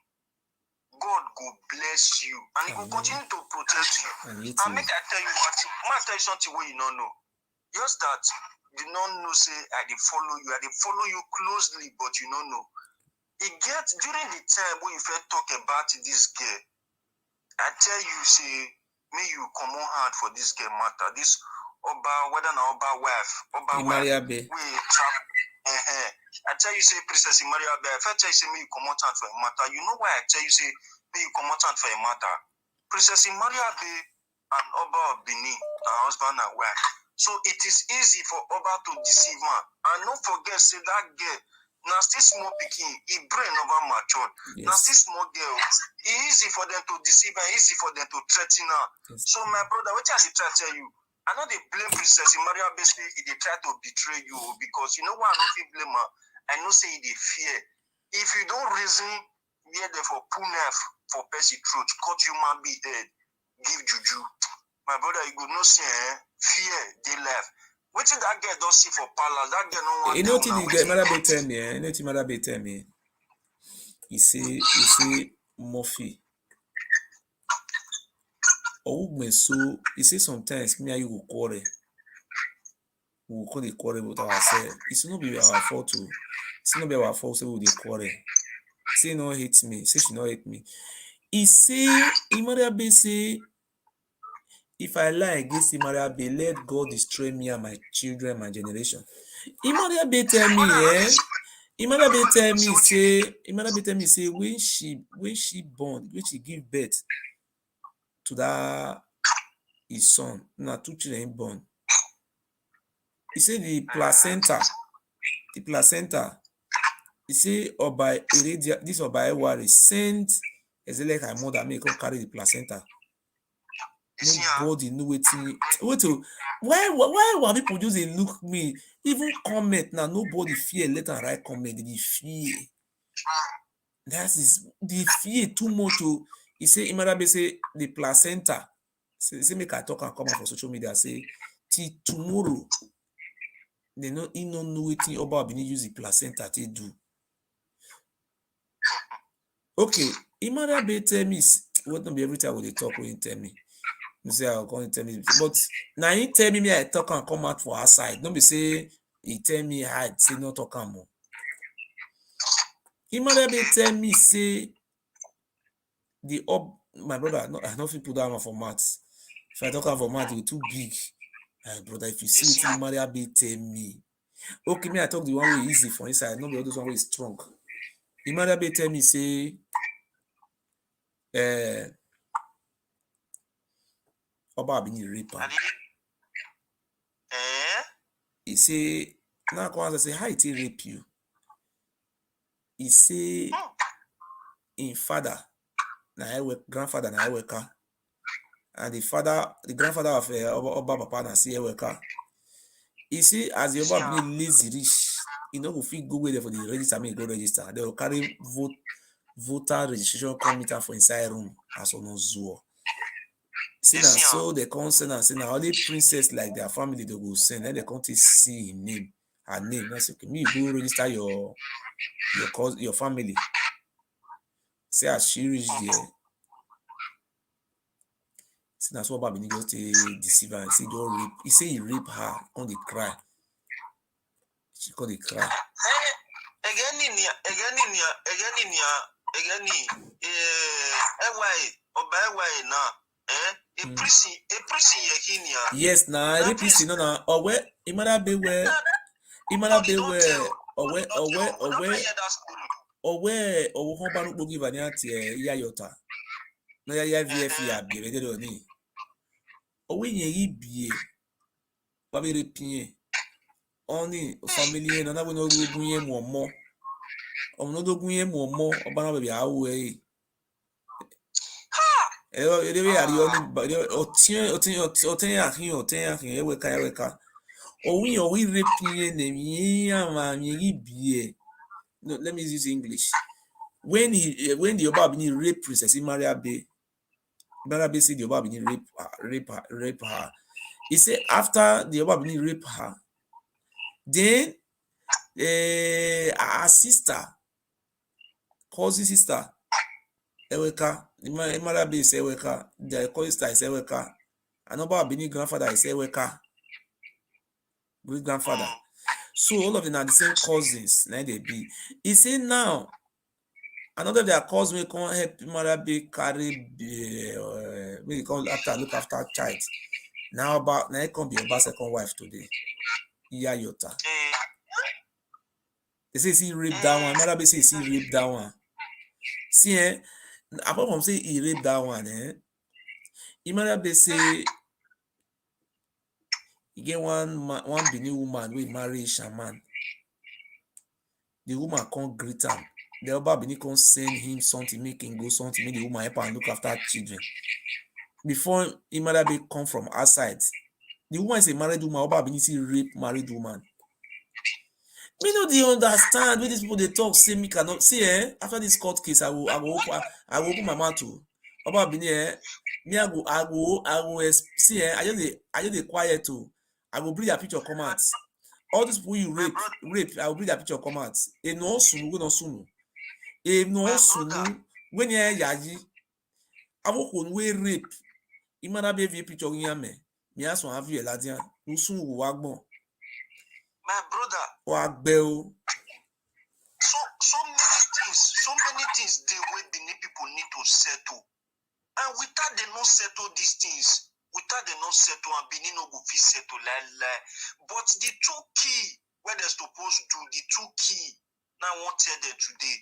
Speaker 4: God go bless you and He will continue to protect you. And make I tell you what, I tell you something where you don't know. Just that you don't know, say I dey follow you closely, but you don't know. It gets during the time when you first talk about this girl, I tell you, say, may you come on hand for this girl matter. This Oba, whether not Oba wife,
Speaker 3: Maria Bay.
Speaker 4: I tell you, say, Princess Maria Bay, if I tell you, say, may you come on hand for a matter, you know why I tell you, say, may you come on hand for a matter. Princess Maria Bay and Oba of Benin, her husband and wife. So it is easy for Oba to deceive her. And don't forget, say, that girl, now still small picking, he brain over matured. Yes. Now still small girl, it's easy for them to deceive her, easy for them to threaten her. Yes. So my brother, what I try to tell you, I know they blame Princess Maria basically they try to betray you because you know why I don't blame her. I know say they fear. If you don't reason, be there for pull knife for Percy truth, cut human be head, give Juju. My brother, you go no say fear they left. What did that girl don't see for palace? That girl no want.
Speaker 3: You know what the Mother tell me? You know what Mother tell me? He say Murphy. So he say sometimes me and you will quarrel. We will call the quarrel with ourselves. It's not be our fault too. It's not be our fault. So we will quarrel. Say no hate me. Say she no hate me. He say Mother say. If I lie against Imariabe, let God destroy me and my children, my generation. Imariabe tell me, Imariabe tell me, say, when she born, when she give birth to that his son, now 2 children born. He say the placenta, he say this Oba Ewuare sent like her mother make come carry the placenta. Nobody know why people just look me even comment now. Nobody fear let and write comment. They fear. That is the fear too much. He say Imarabe say the placenta. Say make I talk and come out for social media. Say till tomorrow. They know he no know wetin Oba Benin use the placenta to do. Okay, Imarabe tell me what not be every time when they talk when he tell me. You say I'll come and tell me, but now he tell me I talk and come out for our side. Don't be say he tell me I say not talk and more. He might be tell me say my brother. No, I don't feel put that one for maths. If I talk about for maths, it will too big. Brother, if you see what Maria be tell me, okay, me I talk the one way easy for inside. Not the other one way strong. He might be tell me say, Oba Benin raper. He say, now come and say, how it rape you? he say in father na grandfather na Eweka, and the grandfather of Oba Papa na see Eweka. He say as the Oba Benin lazy rich, he no go fit go where there for the register, make go register. They will carry voter registration committee for inside room as on Zuo. See now, so they come send and say now only princess like their family they go send, then they come to see him name, her name. That's okay. Me go register your family. Say as she reach there. See now so Oba Benin just deceive her. He just rape. He say he rape her on the cry. She call the cry. Yes, na rapist no na owe imara be where owe hon ba no gbo give ani ati iya yota no ya VF ya bi be de ni owe yen yi bie ba be repie oni family no na we no ogun yen mo mo no ogun yen mo mo oba na be awo ewe ari oni otin ahin Eweka owi repie na mi ama mi bie. No, let me use English. When the Oba Benin rape Princess Imara Be say the Oba Benin rape her. He said after the Oba Benin rape her, then her sister, cousin sister, Eweka, Imara Be is Eweka, the cousin sister is Eweka, and Oba Benin grandfather is Eweka, great grandfather. So all of them are the same cousins. Now they be. He said now another of their cousins will come help Imara Be carry we come look after child. Now it can be Oba second wife today. Iya Yota. They say he raped that one. Imara Be say he raped that one. See apart from say he raped that one, Imara Be say he get one Benin woman wey marry shaman. The woman can't greet him. The Oba Benin can't send him something, make him go something, make the woman help and look after children. Before Imara Be come from outside, the woman is a married woman. Oba Benin see rape married woman. Me no dey understand when these people they talk. Say me cannot see. After this court case, I will open my mouth to Oba Benin. Me I go see. I just dey quiet too. I will bring their picture come out. All these people you rape, I will bring their picture come out. E no sunu, we no sunu. E no sunu, when you yaji, I will we rape. Imara Be via picture in me. Me ask one have you ladian. No sunu wagbon.
Speaker 7: My brother.
Speaker 3: Wagbel.
Speaker 7: So many things the way Benin people need to settle. And without they not settle these things, and Benin no go fit settle like. But the two key where they're supposed to do, the two key now I won't tell them today.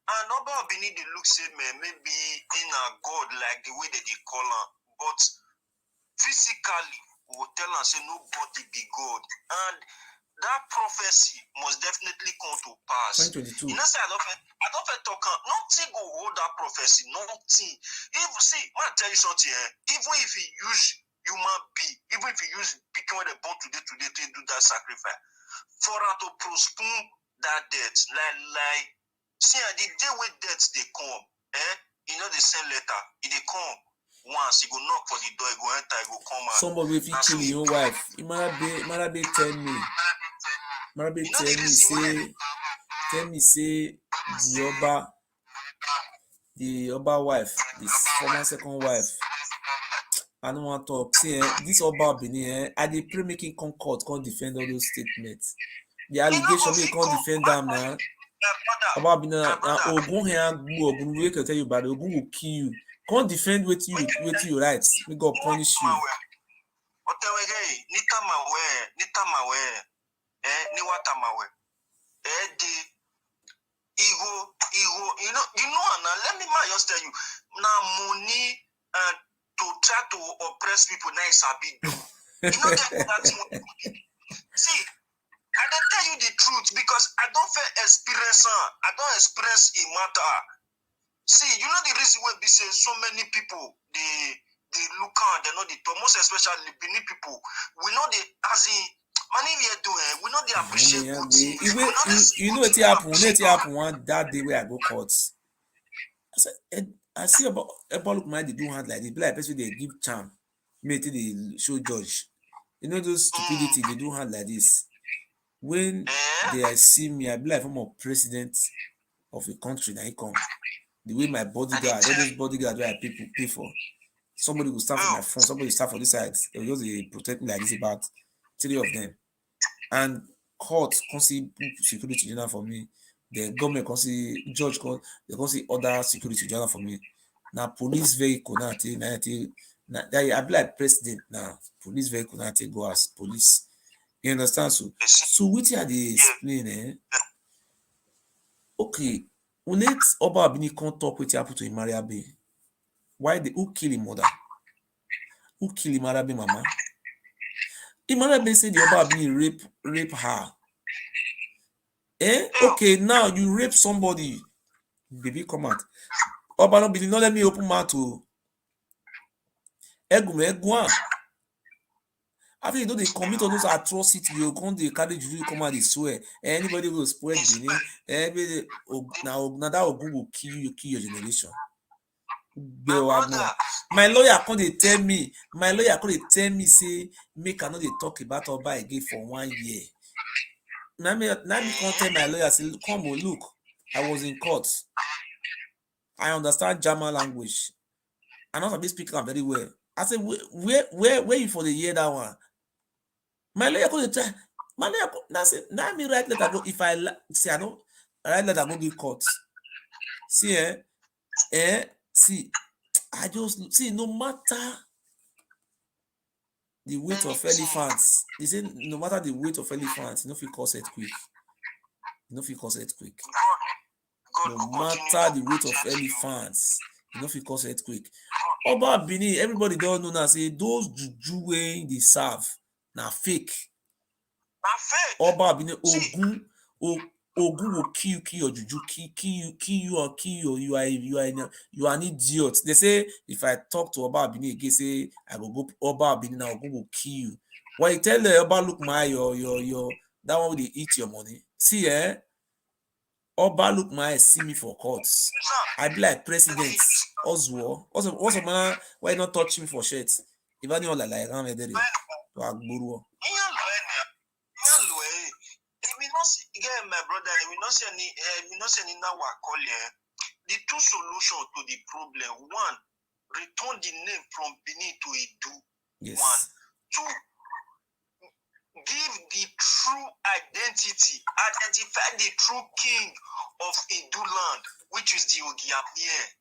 Speaker 7: And Oba Benin they look say maybe in a God like the way that they call her, but physically we will tell and say nobody be God. And that prophecy must definitely come to pass.
Speaker 3: 2022.
Speaker 7: You know, say I don't talk. Nothing go hold that prophecy. Nothing. Even see, man, tell you something. Even if he use human being, even if he use people when they born today to do that sacrifice, for her to postpone that death, like see, the day when death they come, you know they send letter. If they come once, he go knock for the door, he go enter, he go come out.
Speaker 3: Somebody will kill your wife. Imara Be tell me. Marabe tell me say the Oba wife, the former second wife. I don't want to talk. See, this Oba Benin, I dey pray make him come court, come defend all those statements. The allegation make can't defend them now. Oba Benin, Ogun here, Ogun we can tell you, but Ogun will kill you. Can't defend with you right. We go punish you.
Speaker 7: You know, and let me just tell you, now money to try to oppress people now is a bit do. You know that money. See, I don't tell you the truth because I don't feel experience. I don't experience a matter. See, you know the reason why we say so many people they look on, they know the most especially Benin people. We know the as in money we are doing. We know they appreciate good things.
Speaker 3: You know what happened one that day where I go court. I said, I see about look my they do hand like this. Be like person they give charm. Maybe they show judge. You know those stupidity they do hand like this. When they see me, I be like I'm a president of a country. Now I come. The way my bodyguard, all those bodyguards where I pay for. Somebody will stand for my phone, somebody will stand for this side. They will just protect me like this, about 3 of them. And court can see security general for me. The government can see judge, they can see other security general for me. Now police vehicle now, I be like president now. Police vehicle now go as police. You understand? So which are they explain? Okay, when it's Oba Abini can't talk with happen to Maria Bay. Why who kill him mother? Who kill him Arabi mama? Imarabe said the Oba Abini rape her. Okay, now you rape somebody. Baby, come out. Oba no believe, not let me open mouth to Eguma. After you know they commit all those atrocities, you come they carry Juju come out they swear. Anybody will spoil Benin. Everybody now that Ogun will kill your generation. My lawyer can't tell me, say make I know they talk about Oba again for 1 year. Now me can't tell my lawyer, say come look, I was in court. I understand German language. I know some speak very well. I said where you for the year that one? My lawyer couldn't tell. My lawyer now me write letter go if I say I don't write letter go give court. See see. I just see no matter the weight of elephants. They say no matter the weight of elephants, you know if you cause earthquake. No matter the weight of elephants, you know if you cause earthquake. Oba Abini, everybody don't know now. Say those juju wey they serve na fake. Oba Abini, Ogun will kill your juju, kill you. You are an idiot. They say if I talk to Oba Abini again, say I go Oba Abini now, Ogun will kill you. When you tell the Oba look my your that one will they eat your money. See Oba look my see me for courts. I be like president Oswald. What's a man why not touch me for shirt? If anyone like I'm a daddy.
Speaker 7: My brother, we not say any now call the two solutions to the problem. One, return the name from Benin to Edu.
Speaker 3: Yes.
Speaker 7: One. Two, give the true identity, identify the true king of Edu land, which is the Ogiapie.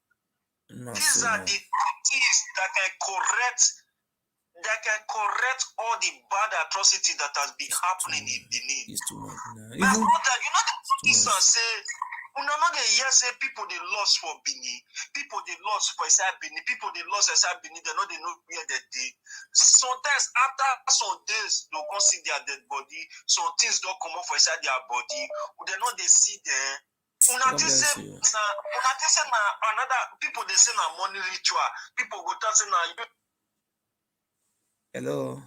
Speaker 7: These are the things that can correct all the bad atrocity that has been happening in Benin. My brother, you know the Eastern say, we know the year say people they lost for Benin, people they lost for inside Benin, people they lost inside Benin, they know where they did. Sometimes after some days, they'll come see their dead body, some things don't come off for inside their body, they know they see there. Another people they say na money ritual. People go tell say na.
Speaker 3: Hello.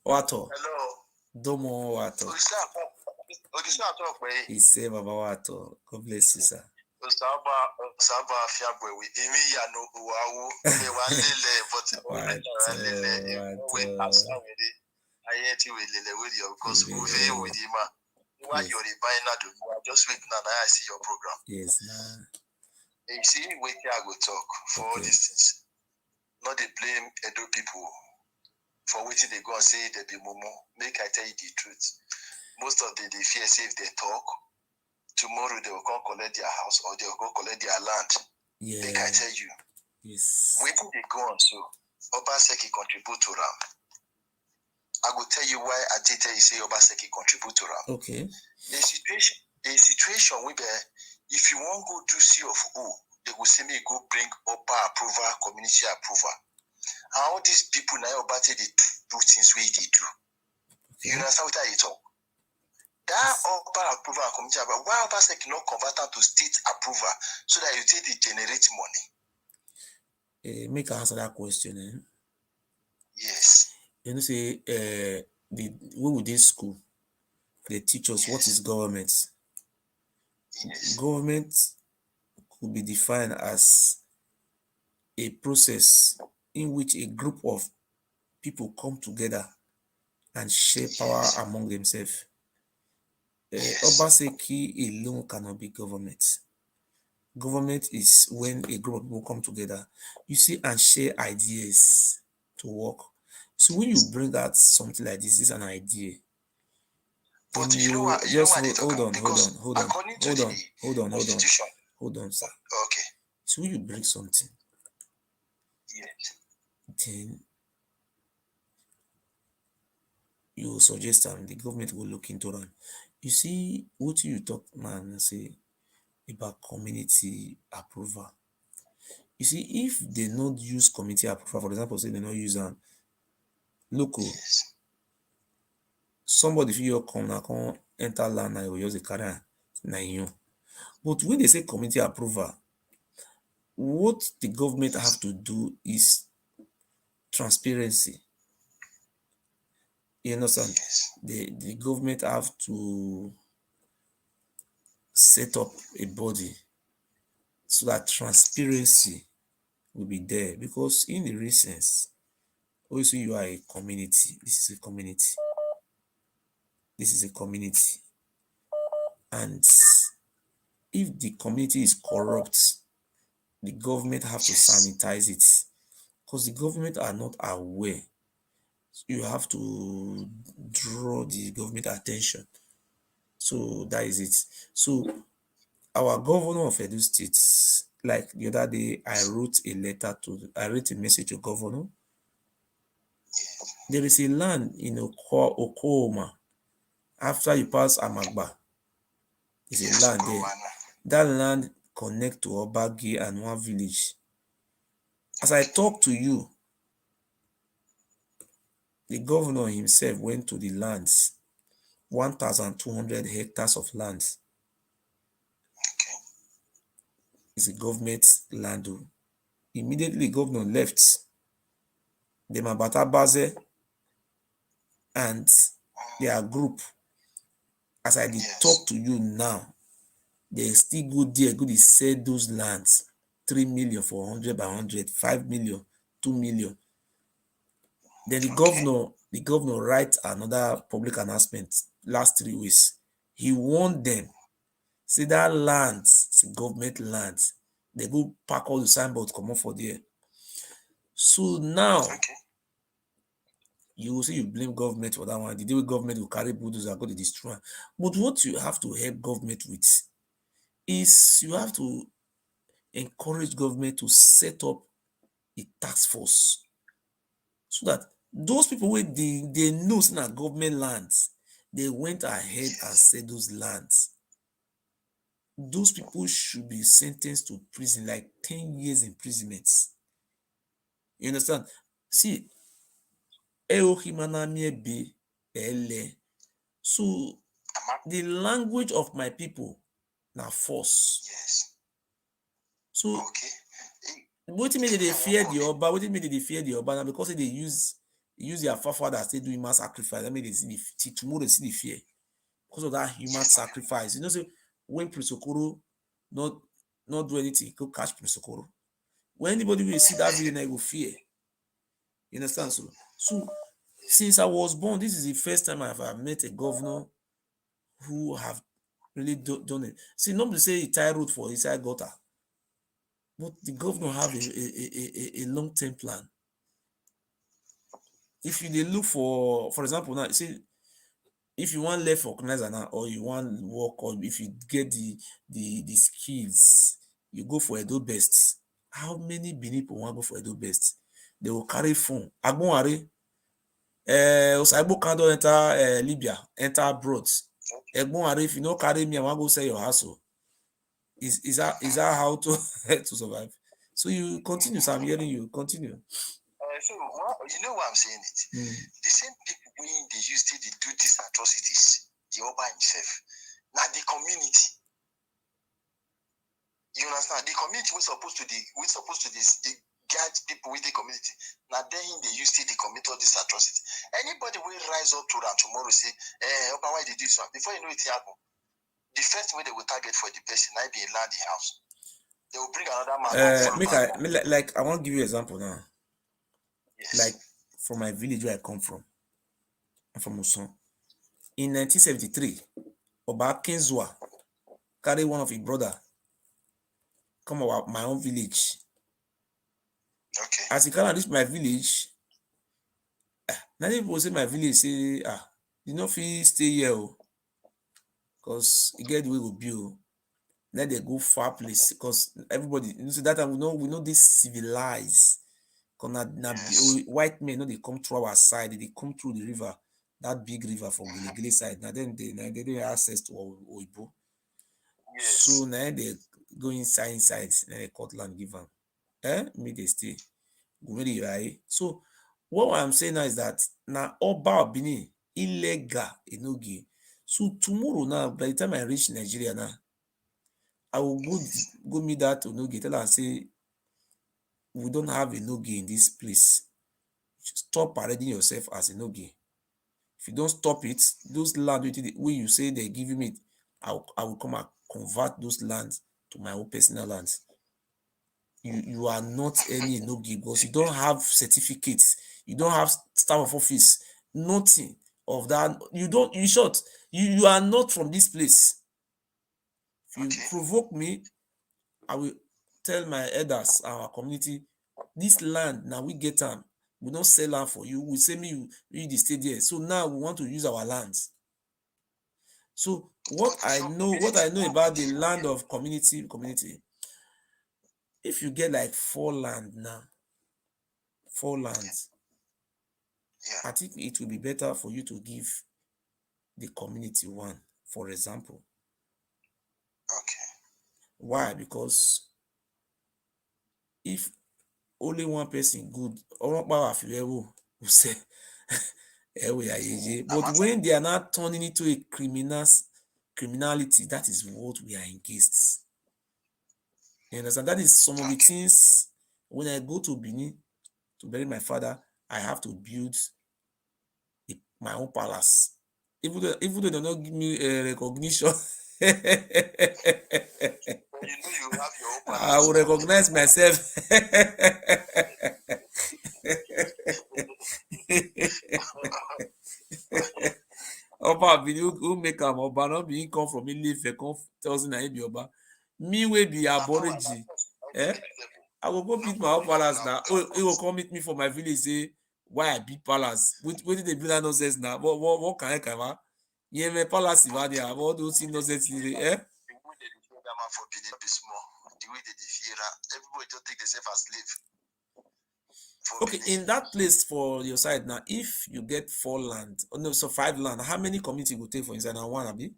Speaker 3: Wato.
Speaker 7: Hello.
Speaker 3: Domo Wato. He say Baba Wato. God bless you, sir.
Speaker 7: Saba fiabwe we imi ya no uwawu le walele but we asa we dey ayeti we lele with your because we with him. Why you're buying that? Just wait now. I see your program.
Speaker 3: Yes, nah.
Speaker 7: You see, wait here. I go talk for all these things. Not they blame Edo people for waiting. They go and say they be momo. Make I tell you the truth. Most of they fear say if they talk tomorrow they will come collect their house or they will go collect their land.
Speaker 3: Yeah.
Speaker 7: Make I tell you.
Speaker 3: Yes.
Speaker 7: Waiting they go on so. Obaseki contribute to RAM. I will tell you why I did tell you say Obaseki contribute to RAM.
Speaker 3: Okay.
Speaker 7: The situation we be, if you want go do C of O, they will say me go bring Oba approval, community approval. And all these people now about they do things where they do. You understand what I talk? That Oba approval committee, but why Obaseki not convert that to state approval so that you take the generate money?
Speaker 3: Make I answer that question.
Speaker 7: Yes.
Speaker 3: You know, say when we did school, they teach us what is government.
Speaker 7: Yes.
Speaker 3: Government could be defined as a process in which a group of people come together and share power among themselves. Obaseki alone cannot be government. Government is when a group of people come together, you see, and share ideas to work. So when you bring out something like this is an idea.
Speaker 7: But you know what? Just
Speaker 3: hold on, sir.
Speaker 7: Okay.
Speaker 3: So when you bring something,
Speaker 7: yes,
Speaker 3: then you suggest them, the government will look into them. You see, what you talk, man, say about community approval. You see, if they not use community approval, for example, say they not use local,
Speaker 7: yes,
Speaker 3: somebody feel come now, come enter land and you use the carry na you. But when they say community approval, what the government have to do is transparency. You understand?
Speaker 7: yes,
Speaker 3: The government have to set up a body so that transparency will be there, because in the recent, also you are a community. This is a community. This is a community. And if the community is corrupt, the government have to sanitize it, because the government are not aware. You have to draw the government attention. So that is it. So our governor of Edo State, like the other day, I wrote a message to governor. There is a land in Oklahoma. After you pass Amagba, there's a land there. That land connect to Obagi and one village. As I talk to you, the governor himself went to the lands, 1,200 hectares of land. It's a government land. Immediately, governor left. The Mabata Baze and their group, as I did talk to you now, they still go there, go to sell those lands, 3 million for 100 by 100, 5 million, 2 million. Then the governor write another public announcement last 3 weeks. He warned them, say that land, government land, they go pack all the signboards, come up for there. So now, you will say you blame government for that one. The day government will carry bulldozer go to destroy. But what you have to help government with is you have to encourage government to set up a task force so that those people where they know it's not government lands, they went ahead and said those lands. Those people should be sentenced to prison, like 10 years imprisonment. You understand? See, so the language of my people now force.
Speaker 7: yes.
Speaker 3: So what made they fear the Oba? What made they fear the Oba? Now because they use their forefathers they do human sacrifice. That made they see the tomorrow they see the fear because of that human sacrifice. You know, so when Prince Okoro not do anything, go catch Prince Okoro. When anybody will see that video, they will fear. You understand? So since I was born, this is the first time I've met a governor who have really done it. See, nobody say he tie road for inside gutter, but the governor have a long-term plan. If you look for example, now see, if you want left organizer now, or you want work, or if you get the skills, you go for Edo Best. How many Benin people want to go for Edo Best? They will carry phone. Agbonware, Osaibo can't enter Libya, enter abroad. Agbonware, if you no carry me, I want to go sell your house. Is that how to to survive? So you continue, so I'm hearing you. Continue.
Speaker 7: So you know why I'm saying it? The same people when they used to do these atrocities, the Oba himself, now the community. You understand? The community was supposed to guide people with the community. Now then they used to commit all this atrocity. Anybody will rise up to them tomorrow say, Oba, why did you do this one? Before you know it happen, the first way they will target for the person might be a land the house. They will bring another man.
Speaker 3: I want to give you an example now.
Speaker 7: Yes.
Speaker 3: Like from my village where I come from, I'm from Uson. In 1973, Oba Ewuare carried one of his brother come about my own village.
Speaker 7: Okay.
Speaker 3: As he cannot reach my village, many people say my village say, you know, if you stay here, because you get the way we build. Then they go far place because everybody, you know, so that time we know this civilized. Because white men, they come through our side, they come through the river, that big river from Gile side. Now then they don't have access to Oibo.
Speaker 7: Yes.
Speaker 3: So now they go inside, then they cut land give them. Me they stay. Go very right. So what I'm saying now is that now Oba Benin illegal enogi. So tomorrow now, by the time I reach Nigeria now, I will go meet that Onogi, tell her say we don't have Onogi in this place. Stop parading yourself as Onogi. If you don't stop it, those land where you say they're giving me, I will come and convert those lands to my own personal lands. You are not any Onogi because you don't have certificates, you don't have staff of office, nothing of that. You are not from this place. If you provoke me, I will tell my elders, our community, this land now we get them. We don't sell land for you. We say you the stay there. So now we want to use our lands. So what I know about the land of community, if you get like 4 lands, I think it will be better for you to give the community one, for example.
Speaker 7: Okay.
Speaker 3: Why? Because if only one person good, or will say, but when they are not turning into a criminality, that is what we are against. You understand? That is some of the things. When I go to Benin to bury my father, I have to build my own palace. Even though they don't give me recognition,
Speaker 7: You know you have your own palace.
Speaker 3: I will recognize myself. Oba be who make am Oba, not be come from Ile-Ife, come tells na him be Oba. Me wey be Aboriji, I will go beat my own palace now. He will come meet me for my village, say why I beat palace. Wetin dey do that nonsense now? What can I cover? Yeah, my palace is there. All those things nonsense.
Speaker 7: The way they fear everybody just take themselves as slave.
Speaker 3: Okay, in that place for your side now, if you get 4 land, 5 land, how many community go take for inside now? 1 abi?
Speaker 7: It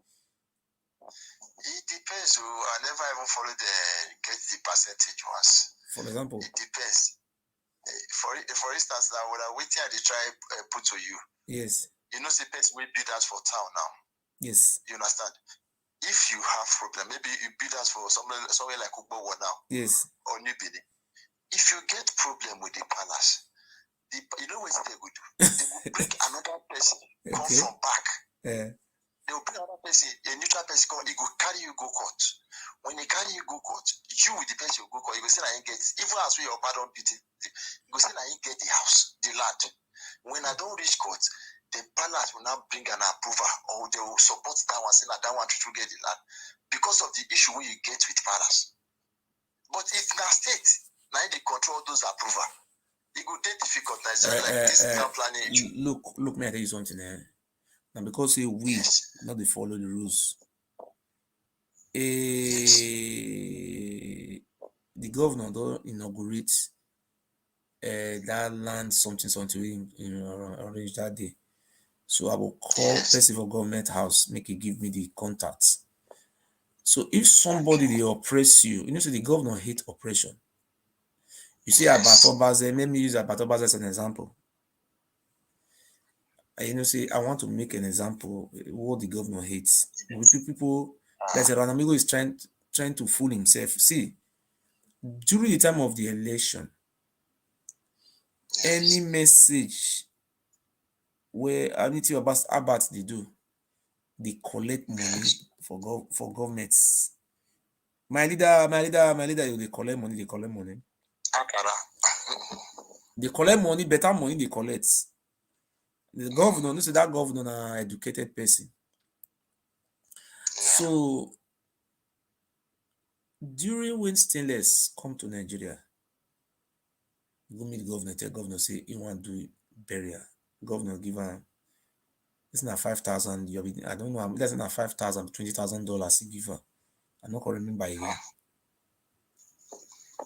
Speaker 7: depends. I never even follow get the percentage once.
Speaker 3: For example,
Speaker 7: it depends. For instance, now when I wait here, they try put to you.
Speaker 3: Yes.
Speaker 7: You know, say person we build us for town now.
Speaker 3: Yes.
Speaker 7: You understand? If you have problem, maybe you build us for somewhere like Ugbo now.
Speaker 3: Yes.
Speaker 7: Or New Benin. If you get problem with the palace, you know what they will do? They will bring another person come from back. They will bring another person, a neutral person come, he will carry you go court. When they carry you go court, you with the person you go court, you go say I ain't get, even as we your pardon beat it, you go say I ain't get the house, the land. When I don't reach court, the palace will now bring an approval or they will support that one, say that one to get the land because of the issue where you get with palace. But if in a state, now they control those approval, it would be difficult. Like this planning.
Speaker 3: Look, may I tell you something? Now because we not they follow the rules. The governor don't inaugurate that land something arrange that day. So I will call person for government house, make it give me the contacts. So if somebody they oppress you, say the governor hate oppression. You see Abatobaze, let me use Abatobaze as an example. say I want to make an example what the governor hates. People, let's say Ranamigo is trying to fool himself. See, during the time of the election, any message where Anity Abat they do, they collect money for governments. My leader, they collect money. They collect money. They collect money, better money they collect. The governor, no say that governor na educated person. So during when Stainless come to Nigeria, go meet the governor, tell governor say he want to do burial. Governor give him this na 5,000. I don't know. That's not 5,000, $20,000 he give her. I'm not gonna remember again.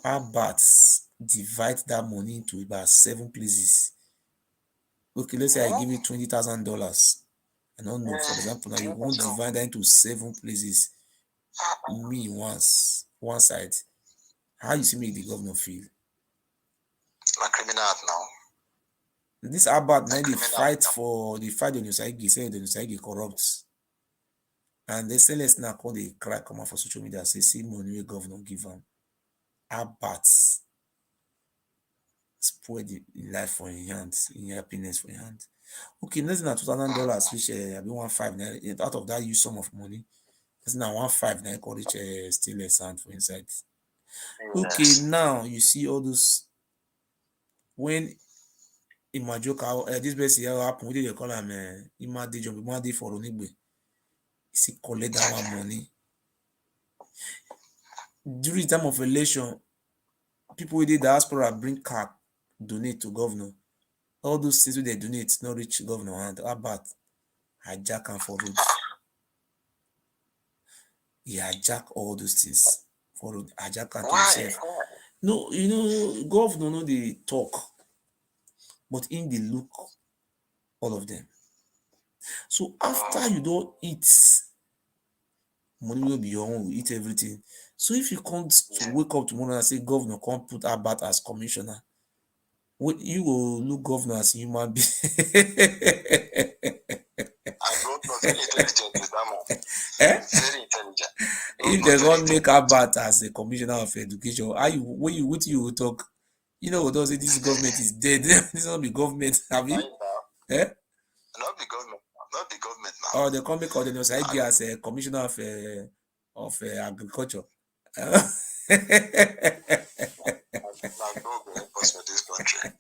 Speaker 3: Abat divide that money into about 7 places. Okay, let's say I give you $20,000. I don't know. For example, now you won't divide that into 7 places. Me once, one side. How you see make the governor feel?
Speaker 7: A criminal now.
Speaker 3: This Abat now they fight on your side, say the side corrupt. And they say let's not call the crack come out for social media say see money governor give them. Abat spoil the life for your hands, in your happiness for your hands. Okay, less than $2,000, which I be 1.5 out of that use sum of money. Less than 1.5 now call it still a sound for inside. Okay, now you see all those when Imajoka this best year happen, what they call him Imade John Imade for Onigbe. See collect that one money. During the time of election, people with the diaspora bring card, donate to governor. All those things they donate not reach governor hand. How about hijack and for roads? He hijack all those things for road, hijack and himself. No, governor no they talk, but in the look all of them. So after you don't eat, money will be your own, you eat everything. So if you come to wake up tomorrow and say governor can't put Abat as commissioner, you will look governor as a human being.
Speaker 7: I don't know, very intelligent is that man. Very intelligent.
Speaker 3: If they don't make Abat as a commissioner of education, what you will talk? Don't say this government is dead. This not be government, have you?
Speaker 7: Not the government. Not the government now.
Speaker 3: Oh, they come make Odenosaigi as a commissioner of agriculture.
Speaker 7: This country.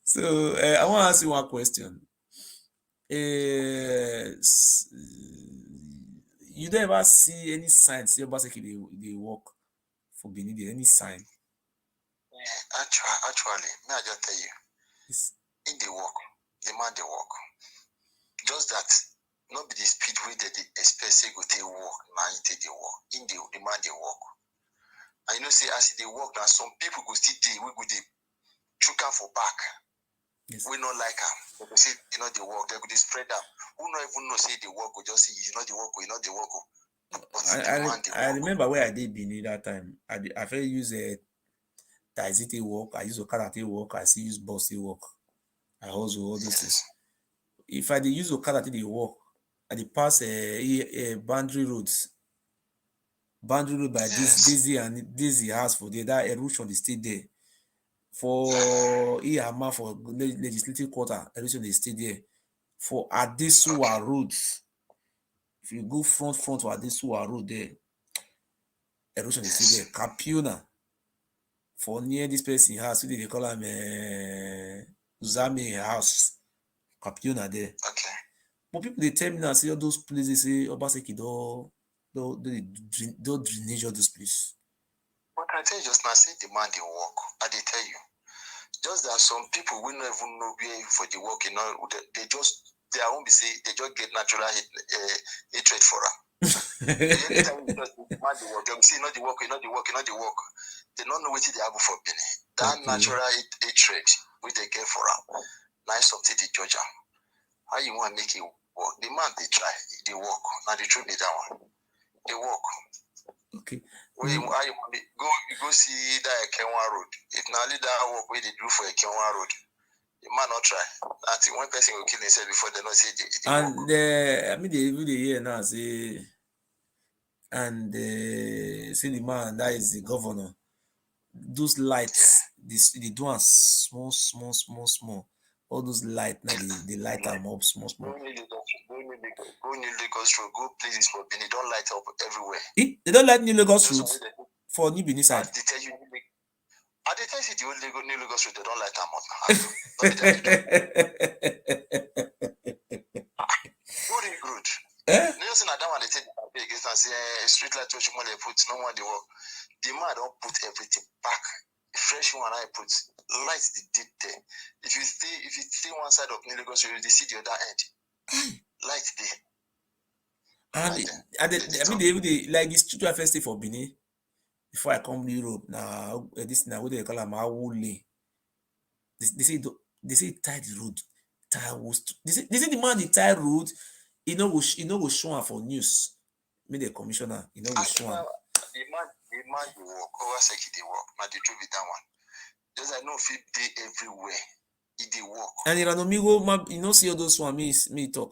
Speaker 3: So I want to ask you one question. You don't ever see any signs say Obaseki they work for Benin? Any sign?
Speaker 7: Actually, may I just tell you, in the work, the man they work. Just that, not be the speed way that they expect say go take work, now they work. In the man they work. And see, as they work, now some people go still we go they choke for back. Yes. We not like them. They go say, they work, they go they spread them. Who not even know say they work, go just say, they work, they work.
Speaker 3: I remember where I did Benin that time. I felt use a Taizite work, I use a Karate work, I still use Bossy work. I also all those things. If I use Okada till they walk, I dey pass boundary roads. Boundary road by Daisy house for there, that erosion dey stay there. For Iyama for legislative quarter, erosion dey stay there. For Adesuwa road, if you go front for Adesuwa road there, erosion dey stay there. Capiona, for near this person house, they call am Uzame house. Capiona there.
Speaker 7: Okay.
Speaker 3: But people they tell me now, say all those places, say Obaseki don't drainage all those places.
Speaker 7: What I tell you just now, say the man they work. I they tell you. Just that some people will not even know where for the work, they just their own be say they just get natural hatred for her. Every time you just the man they work, they say not the work. They don't know what they have for Benin. That natural hatred which they get for her. Nice something they judge them. How you want to make it work? The man they try, they work. Now the truth be that one. They work.
Speaker 3: Okay.
Speaker 7: How you want to go see that Kenwa road. If now that work where they do for a Kenwa road,
Speaker 4: The man not try. Until one person will kill himself before they not say the
Speaker 3: And
Speaker 4: work.
Speaker 3: I mean, they hear now say, and say the man that is the governor. Those lights, they do a small. All those light now they light them up small.
Speaker 4: Go New Lagos Road, go places for Benin, don't light up everywhere.
Speaker 3: They don't light New Lagos
Speaker 4: Those
Speaker 3: Road
Speaker 4: are the-
Speaker 3: for New Benin side.
Speaker 4: They tell you, I they tell you the old New Lagos Road, they don't light them up. Very good.
Speaker 3: Eh?
Speaker 4: You see, that one they take against and say street light which one they put, no one they work. The man don't put everything back. Fresh one I put lights they did there. If you stay one side of New Lagos Road, you see the other end. Lights there.
Speaker 3: And I mean, they like this street light first for Benin. Before I come to Europe, now this now what they call them Awule. They say tie the road. They say the man the tie road. You know go show am for news. Me the commissioner, you know go show am.
Speaker 4: The man they work. Obaseki they work. Now the truth is that one. Just I know if they everywhere. It they work.
Speaker 3: And Iranomigo, you know see all those one me talk.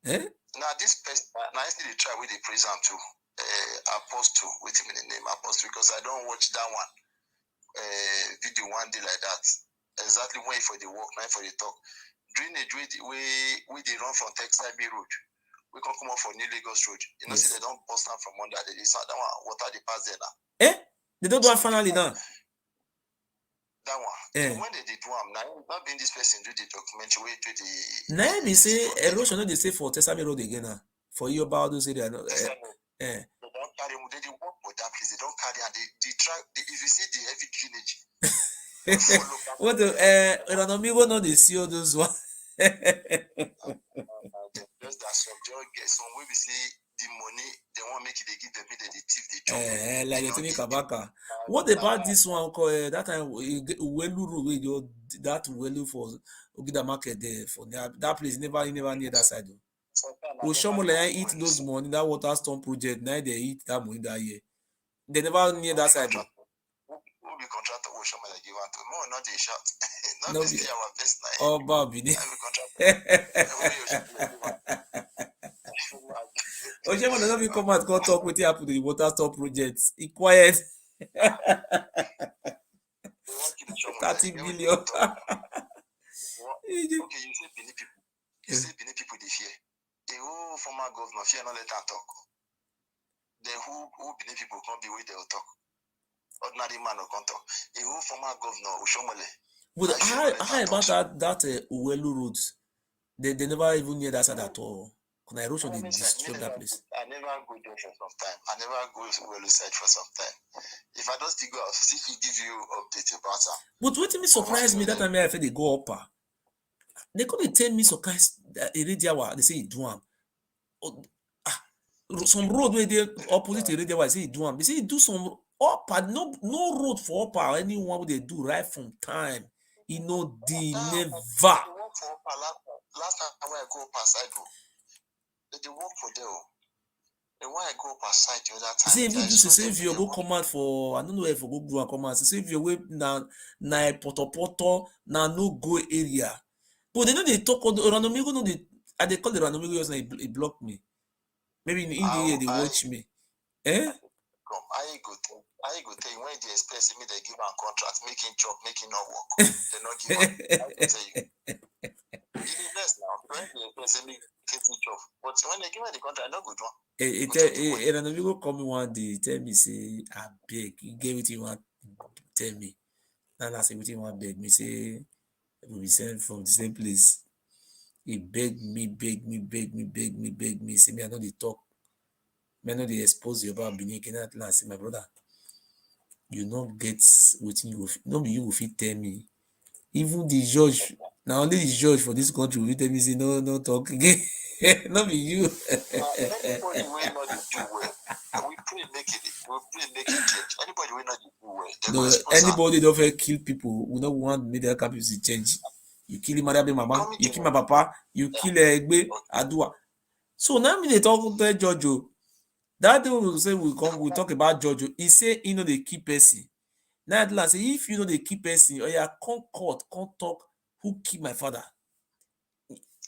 Speaker 3: Eh?
Speaker 4: Now this person, now I see they try with the prison too. Apostle, wait a minute name Apostle because I don't watch that one. Video one day like that. Exactly when for the work, not for the talk. Drainage way they run from Texas Road. We can come up for New Lagos Road. You know, see they don't bust down from under. They decide that one water they pass there now.
Speaker 3: Eh? They don't do it finally now.
Speaker 4: That one.
Speaker 3: Eh.
Speaker 4: When they do now, not being this person do the documentary way to the.
Speaker 3: Now me say erosion no they say for Texas Road again now. For you about those area. No,
Speaker 4: They don't carry them. They work for that place. They don't carry and they try. If you see the heavy drainage.
Speaker 3: What the Iranomigo no they see all those one.
Speaker 4: Just that some way we say the money they want make it they give them they thief the job.
Speaker 3: Like the Tony Kabaka. What about this one called that time Welu Road that Welu for Ogida Market there for that place never near that side. Oshomole eat those money that water storm project now they eat that money that year. They never near that side.
Speaker 4: Who be contractor Oshomole give out to more not a shot.
Speaker 3: No
Speaker 4: Not be our best night.
Speaker 3: Oh Babi. Oshomole no be come out go talk with happen to the water storm project. He quiet. 30 billion.
Speaker 4: Okay, you say Benin people. You say Benin people they fear. The whole former governor fear not let them talk. Then who Benin people can't be with they will talk. Ordinary man will come talk. The whole former governor Oshomole.
Speaker 3: But how about that Uwelu road? They never even near that side at all. When I wrote on the destroy that place.
Speaker 4: I never go there for some time. I never go to Uwelu side for some time. If I don't go, see if he give you update about that.
Speaker 3: But what me surprised me that time I feel they go up. They couldn't tell me so kind Iridiawa, they say it do am. Some road where they opposite Iridiawa, say it do am. They say it do some upper, no road for upper anyone what they do right from time. You know the never.
Speaker 4: Last time when I go past I go. They work for them. And when I go past side the other time.
Speaker 3: See if you do say if you go come out for I don't know if you go and come out. Say if you way na poto na no go area. But they know they talk on the Ranomigo no they call the Ranomigo and he block me. Maybe in India they watch me. Eh?
Speaker 4: I go tell you when they expect me they give a contract, making job, making not work. They not give up. I tell you. It's the best now. When they expect me getting job. But when they give me the contract, I not go do.
Speaker 3: Ranomigo call me one day, tell me say I beg, you get what you want tell me. And I say what you want beg me say we be sent from the same place. He beg me. Say me I know they talk. Me I know they expose you about Benin cannot last. Say my brother, you not get what you no be you fit tell me. Even the judge, now only the judge for this country will tell me say no talk again. Not be you.
Speaker 4: Anybody will not do well. We pray make it change. Anybody will not do well.
Speaker 3: No, anybody don't fit kill people. We don't want media capacity change. You kill my mama, you kill my papa, you kill Egbe, Adua. So now me they talk to Jojo. That day we say we talk about Jojo. He say you know they keep person. Now at last, if you know they keep person, or you come court, come talk who killed my father.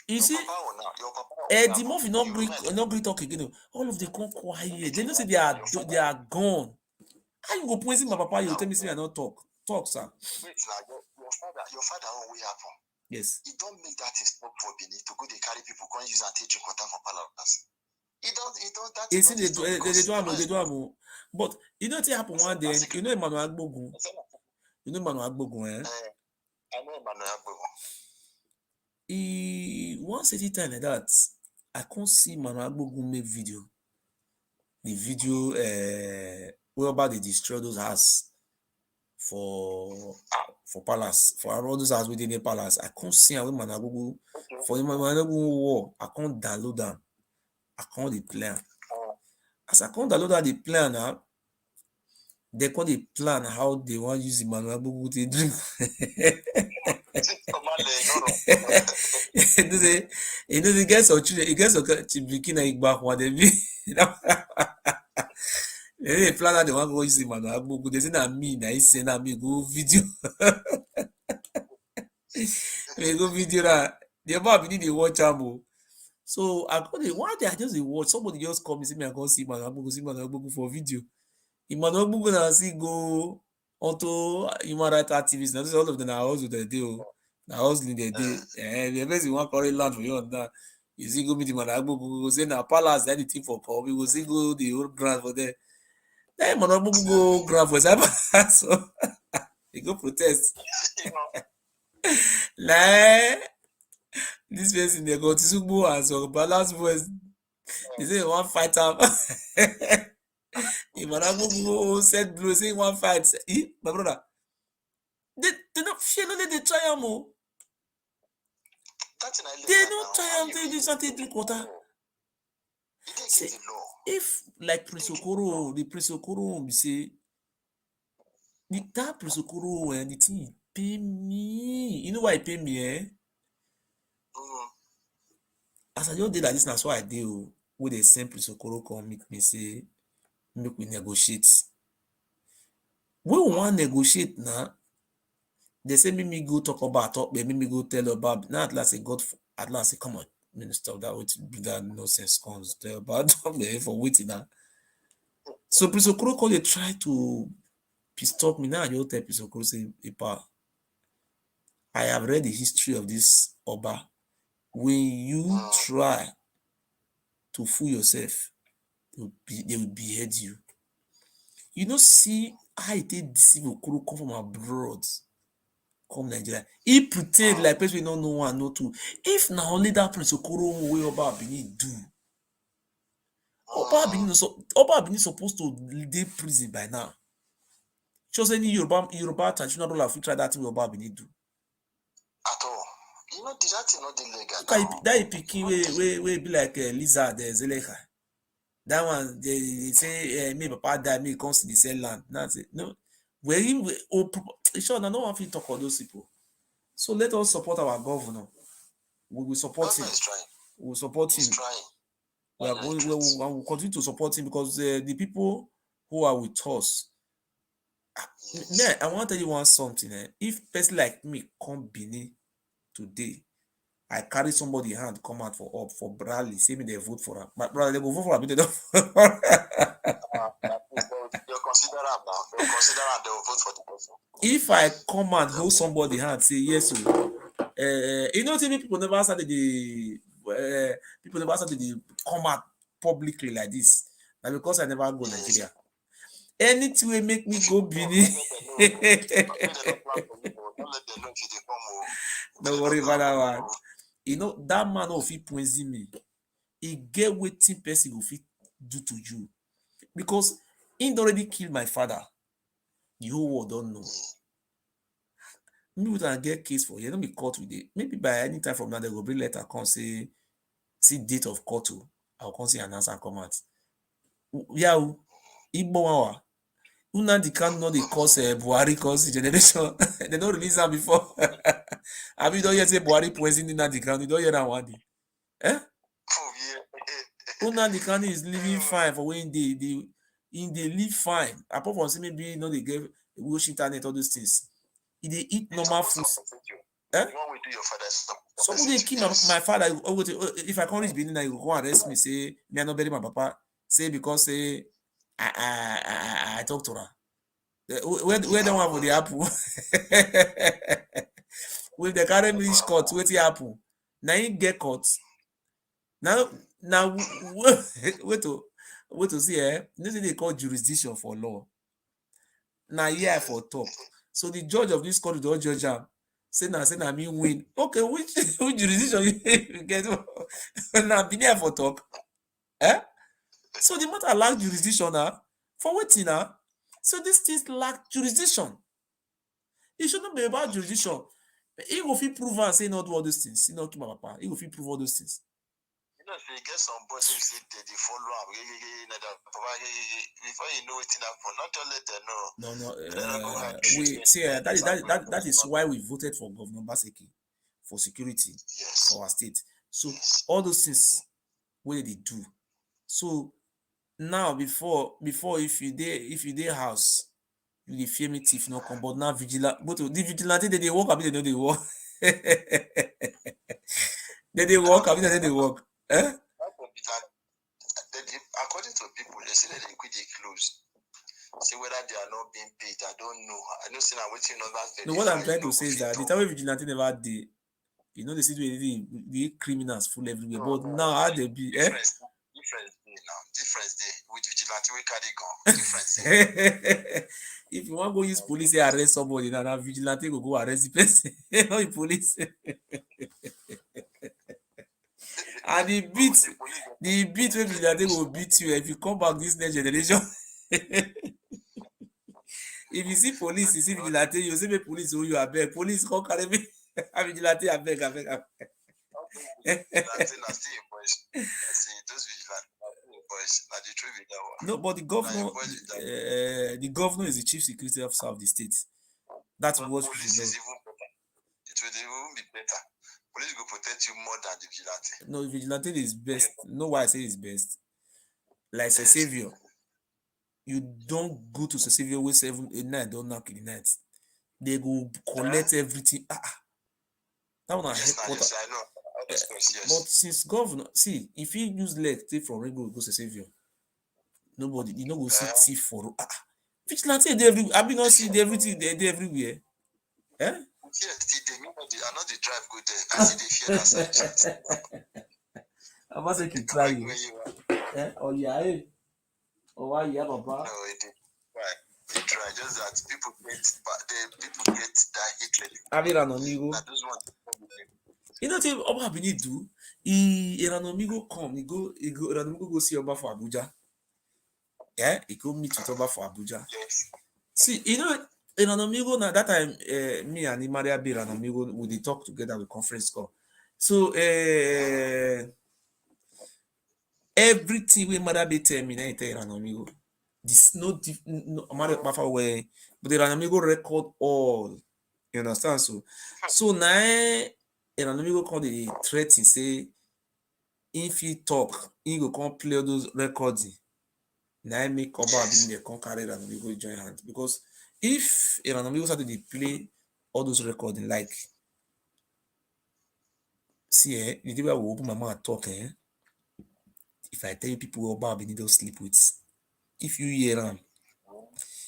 Speaker 3: You see,
Speaker 7: Your papa
Speaker 3: the more you not great talk again, all of them come quiet. They know say they are gone. How you go poison my papa? You tell me say I not talk, sir.
Speaker 7: Wait, now your father always happen.
Speaker 3: Yes.
Speaker 7: He don't make that his stop for Benin to go they carry people come use and take drink water for palace. He don't that.
Speaker 3: You see, they do am. But you know what happened one day? You know Emmanuel Agbogun. You know Emmanuel Agbogun, eh?
Speaker 7: I know Emmanuel Agbogun.
Speaker 3: He once at a time like that, I can't see Emmanuel Agbogun make video. The video whereby they destroy those houses for palace, for all those houses within the palace. I can't see how Emmanuel Agbogun for Emmanuel Agbogun war. I can't download them. I can't the plan. As I can't download the plan now, they can't the plan how they want to use Emmanuel Agbogun to drink. You know, he gets some children, he gets some bikini back one day. They plan that they want to go use Emmanuel Agbogun. They say that me, I say that me go video. Me go video that the about need to watch am. So I got it. One day I just watch somebody just come and see me. I go see Emmanuel Agbogun for video. Emmanuel Agbogun na see go onto human rights activists. Now all of them are also the deal. Now hustling the day. The person want carry land for you on that. You see go meet Emmanuel Agbogun. Go say na palace anything for come. We go see go the whole ground for there. Then Emmanuel Agbogun go ground for cyber. So he go protest. Like this person they go to Subu and so balance voice. They say one fight up. Emmanuel Agbogun said blue say one fight. My brother. They not fear no they try am. They don't try am. They just want to drink water. See, if like Prince Okoro, the Prince Okoro be say that Prince Okoro and the thing pay me. You know why he pay me, eh? As I just did like this, that's why I do. With the same Prince Okoro come meet me say, make we negotiate. We want negotiate now. They say me go talk about talk, make me go tell about now at last say God at last say come on, minister that would be that nonsense comes tell about for waiting now. So Prince Okoro call they try to stop me now. You tell Prince Okoro say, I have read the history of this Oba. When you try to fool yourself, they will behead you. You know, see how it deceive Okoro come from abroad, come Nigeria. He pretend like person don't know one, no two. If now only that Prince Okoro way Oba Benin do, Oba Benin supposed to leave prison by now. Just any Yoruba traditional ruler if you try that thing Oba Benin do.
Speaker 7: At all. You know, that is not illegal.
Speaker 3: That picking way be like lizard Zeleka. That one they say me papa die, me comes to the same land. That's it. No, where sure no one fit talk about those people. So let us support our governor. We will support him. We will support him. We will continue to support him because the people who are with us. Yes. I want to tell you something. If person like me come Benin today, I carry somebody hand come out for Bradley, say me they vote for him. My brother, they go vote for him. They don't.
Speaker 7: You're considerable now. You're considerable. They will vote for the person.
Speaker 3: If I come and hold somebody hand, say yes, you know, people never started the come out publicly like this. Now because I never go Nigeria. Anything will make me go Benin. Don't worry about that one. You know, that man of he poison me. He get waiting person who fit do to you. Because he already killed my father. The whole world don't know. Maybe we can get case for you. Don't be caught with it. Maybe by any time from now they will bring letter come say date of court. I'll come see an answer and come out. Yeah, Igbo Una the can know the cause Buhari cause generation. They don't release that before. Have you don't hear say Buhari poison in the can? You don't hear that one day. Eh? Una the can is living fine for when they live fine. Apart from saying maybe they give watch internet all those things. They eat normal food. Eh?
Speaker 4: You want to do your father's
Speaker 3: Somebody kill my father. If I come reach Benin, you go arrest me. Say me I not bury my papa. Say because say I talk to her. Where the one for the apple? With the current reach court, wait the apple. Now you get caught. Now wait to see this thing they call jurisdiction for law. Now here for talk. So the judge of this court don't judge am. Say na me win. Okay, which jurisdiction you get? Now be there for talk. Eh? So the matter lack jurisdiction now. For waiting now. So these things lack jurisdiction. It shouldn't be about jurisdiction. He will feel prove and say not do all those things. He not keep my papa. He will feel prove all those things.
Speaker 4: You know, if you get some boys who say they follow up, before you know it happen, not to let them know.
Speaker 3: We see that is why we voted for Governor Obaseki for security for our state. So all those things what they do. So now before if you dey house, you dey fear me thief no come, but now vigilant. But the vigilante they work, abi they know they work. They work, abi they work. Eh?
Speaker 4: According to people, they say that they quit the close. See whether they are not being paid. I don't know. I know saying I'm waiting on that.
Speaker 3: No, what I'm trying to say is that the time vigilante never did. You know the situation, the criminals full everywhere. But now how they be?
Speaker 4: Difference day now. Difference day with vigilante we carry gun. Difference day.
Speaker 3: If you want to go use police to arrest somebody, now vigilante go arrest the person. Not the police. And the beat wey vigilante will beat you if you come back this next generation. If you see police, you see vigilante, you see me police who you abeg. Police come carry me. Vigilante abeg. No, but the governor is the chief security officer of the state. That's what we know.
Speaker 4: It will even be better. Police will protect you more than the vigilante.
Speaker 3: No, the vigilante is best. Know why I say it's best? Like a savior. You don't go to Savior with 7 8 9 don't knock in the night. They go collect everything. That one
Speaker 4: yes, I know.
Speaker 3: But since governor, see, if you use leg take from Ringo go to Savior, nobody, you know, go see thief for vigilante they every. I mean, not see everything they everywhere.
Speaker 4: Yes, they mean I know the drive go there. I see the fear that side.
Speaker 3: I must say you try you. Oh yeah, eh? Oh why yeah, Papa?
Speaker 4: No, it did. Right. They try just that people get that hatred.
Speaker 3: Amigo. You know what Oba Benin do? Amigo come, he go go see Oba for Abuja. Yeah, he go meet with Oba for Abuja.
Speaker 4: Yes.
Speaker 3: See, you know, amigo now that time me and Maria be amigo we talk together with conference call. So everything we Maria be tell me now tell amigo. This no Maria Bafa way, but the amigo record all. You understand? So now amigo come the threat and say if he talk, he go come play all those recording. Now I make Oba Benin dey come carry amigo join hands because if amigo started to play all those recording like see the day I will open my mouth talk if I tell you people Oba Benin don't sleep with, if you hear them,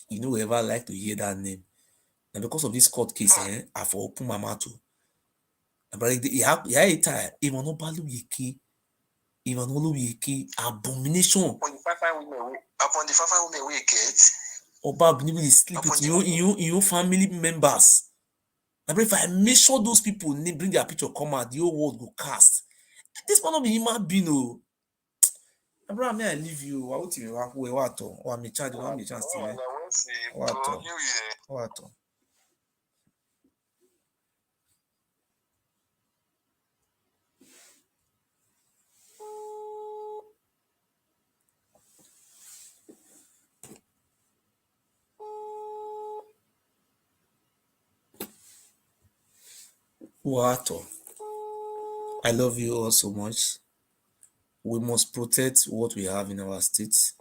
Speaker 3: you know ever like to hear that name. And because of this court case, I for open my mouth to. But a time, even no balu yeki, abomination.
Speaker 4: Upon the 5 women we get.
Speaker 3: Oba Benin will sleep with your family members. And if I make sure those people bring their picture come out, the whole world go cast. This one not be human being, no. Bro, may I leave you? I want to work with what? Or I'm charge. I want me chance to. What? What? I love you all so much. We must protect what we have in our state.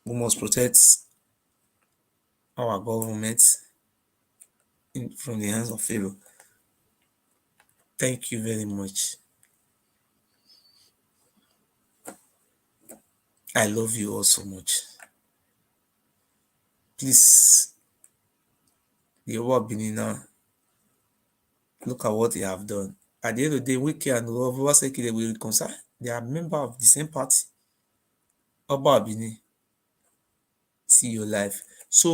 Speaker 3: We must protect our government. from the hands of Pharaoh. Thank you very much. I love you all so much. Please, the Oba of Benin now, look at what they have done. At the end of the day, Wike and Gov Obaseki, they will reconcile. They are members of the same party. Oba of Benin, see your life. So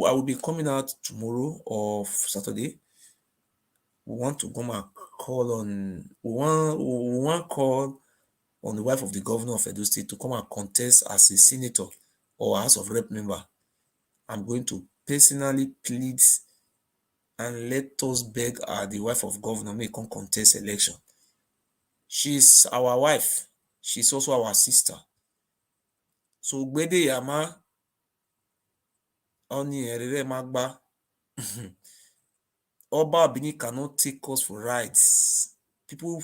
Speaker 3: I will be coming out tomorrow or Saturday. We want to come and call on we want call on the wife of the governor of Edo State to come and contest as a senator or House of Rep member. I'm going to personally plead and let us beg her, the wife of governor, may come contest election. She's our wife. She's also our sister. So Gbede Yama Oni Erere Magba Oba Benin cannot take us for rights. People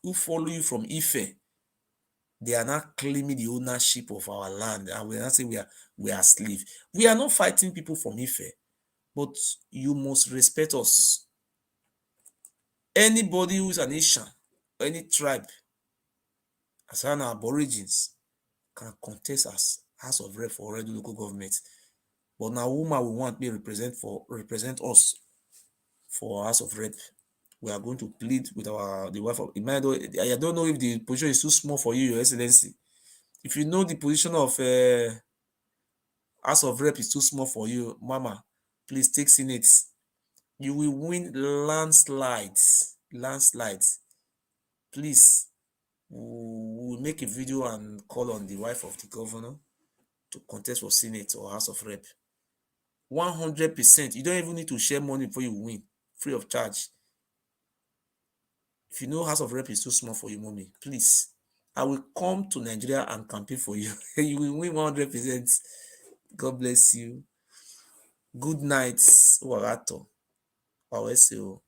Speaker 3: who follow you from Ife, they are not claiming the ownership of our land, and we are not saying we are slaves. We are not fighting people from Ife, but you must respect us. Anybody who is an Asian, any tribe, as an aborigines, can contest as House of Rep for already local government. But now woman we want me represent us for House of Rep. We are going to plead with the wife of I don't know if the position is too small for you, Your Excellency. If you know the position of House of Rep is too small for you, Mama, please take Senate. You will win landslides. Please, we'll make a video and call on the wife of the governor to contest for Senate or House of Rep. 100%. You don't even need to share money before you win, free of charge. If you know House of Rep is too small for you, mommy, please, I will come to Nigeria and campaign for you. You will win 100%. God bless you. Good night, Warato. Waweseo.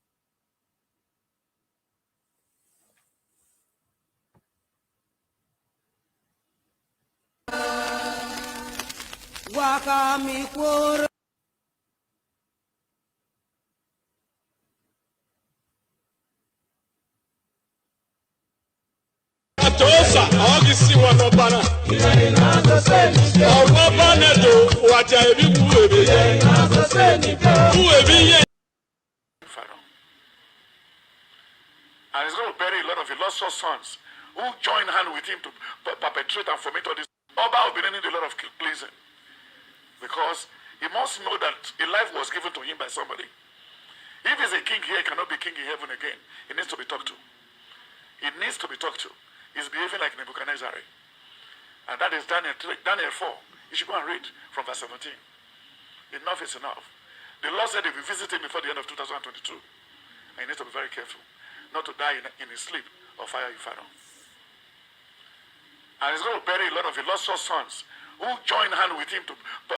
Speaker 1: Atosa ogisi wono bana. Owo bana do waja ebi wu ebi. Wu ebi ye.
Speaker 2: And he's going to bury a lot of illustrious sons who join hand with him to perpetrate and foment all this. Oba will be needing a lot of pleasing. Because he must know that a life was given to him by somebody. If he's a king here, he cannot be king in heaven again. He needs to be talked to. He needs to be talked to. He's behaving like Nebuchadnezzar. And that is Daniel 4. You should go and read from verse 17. Enough is enough. The Lord said he will visit him before the end of 2022. And he needs to be very careful not to die in his sleep or fire Pharaoh. And he's going to bury a lot of illustrious sons who join hand with him to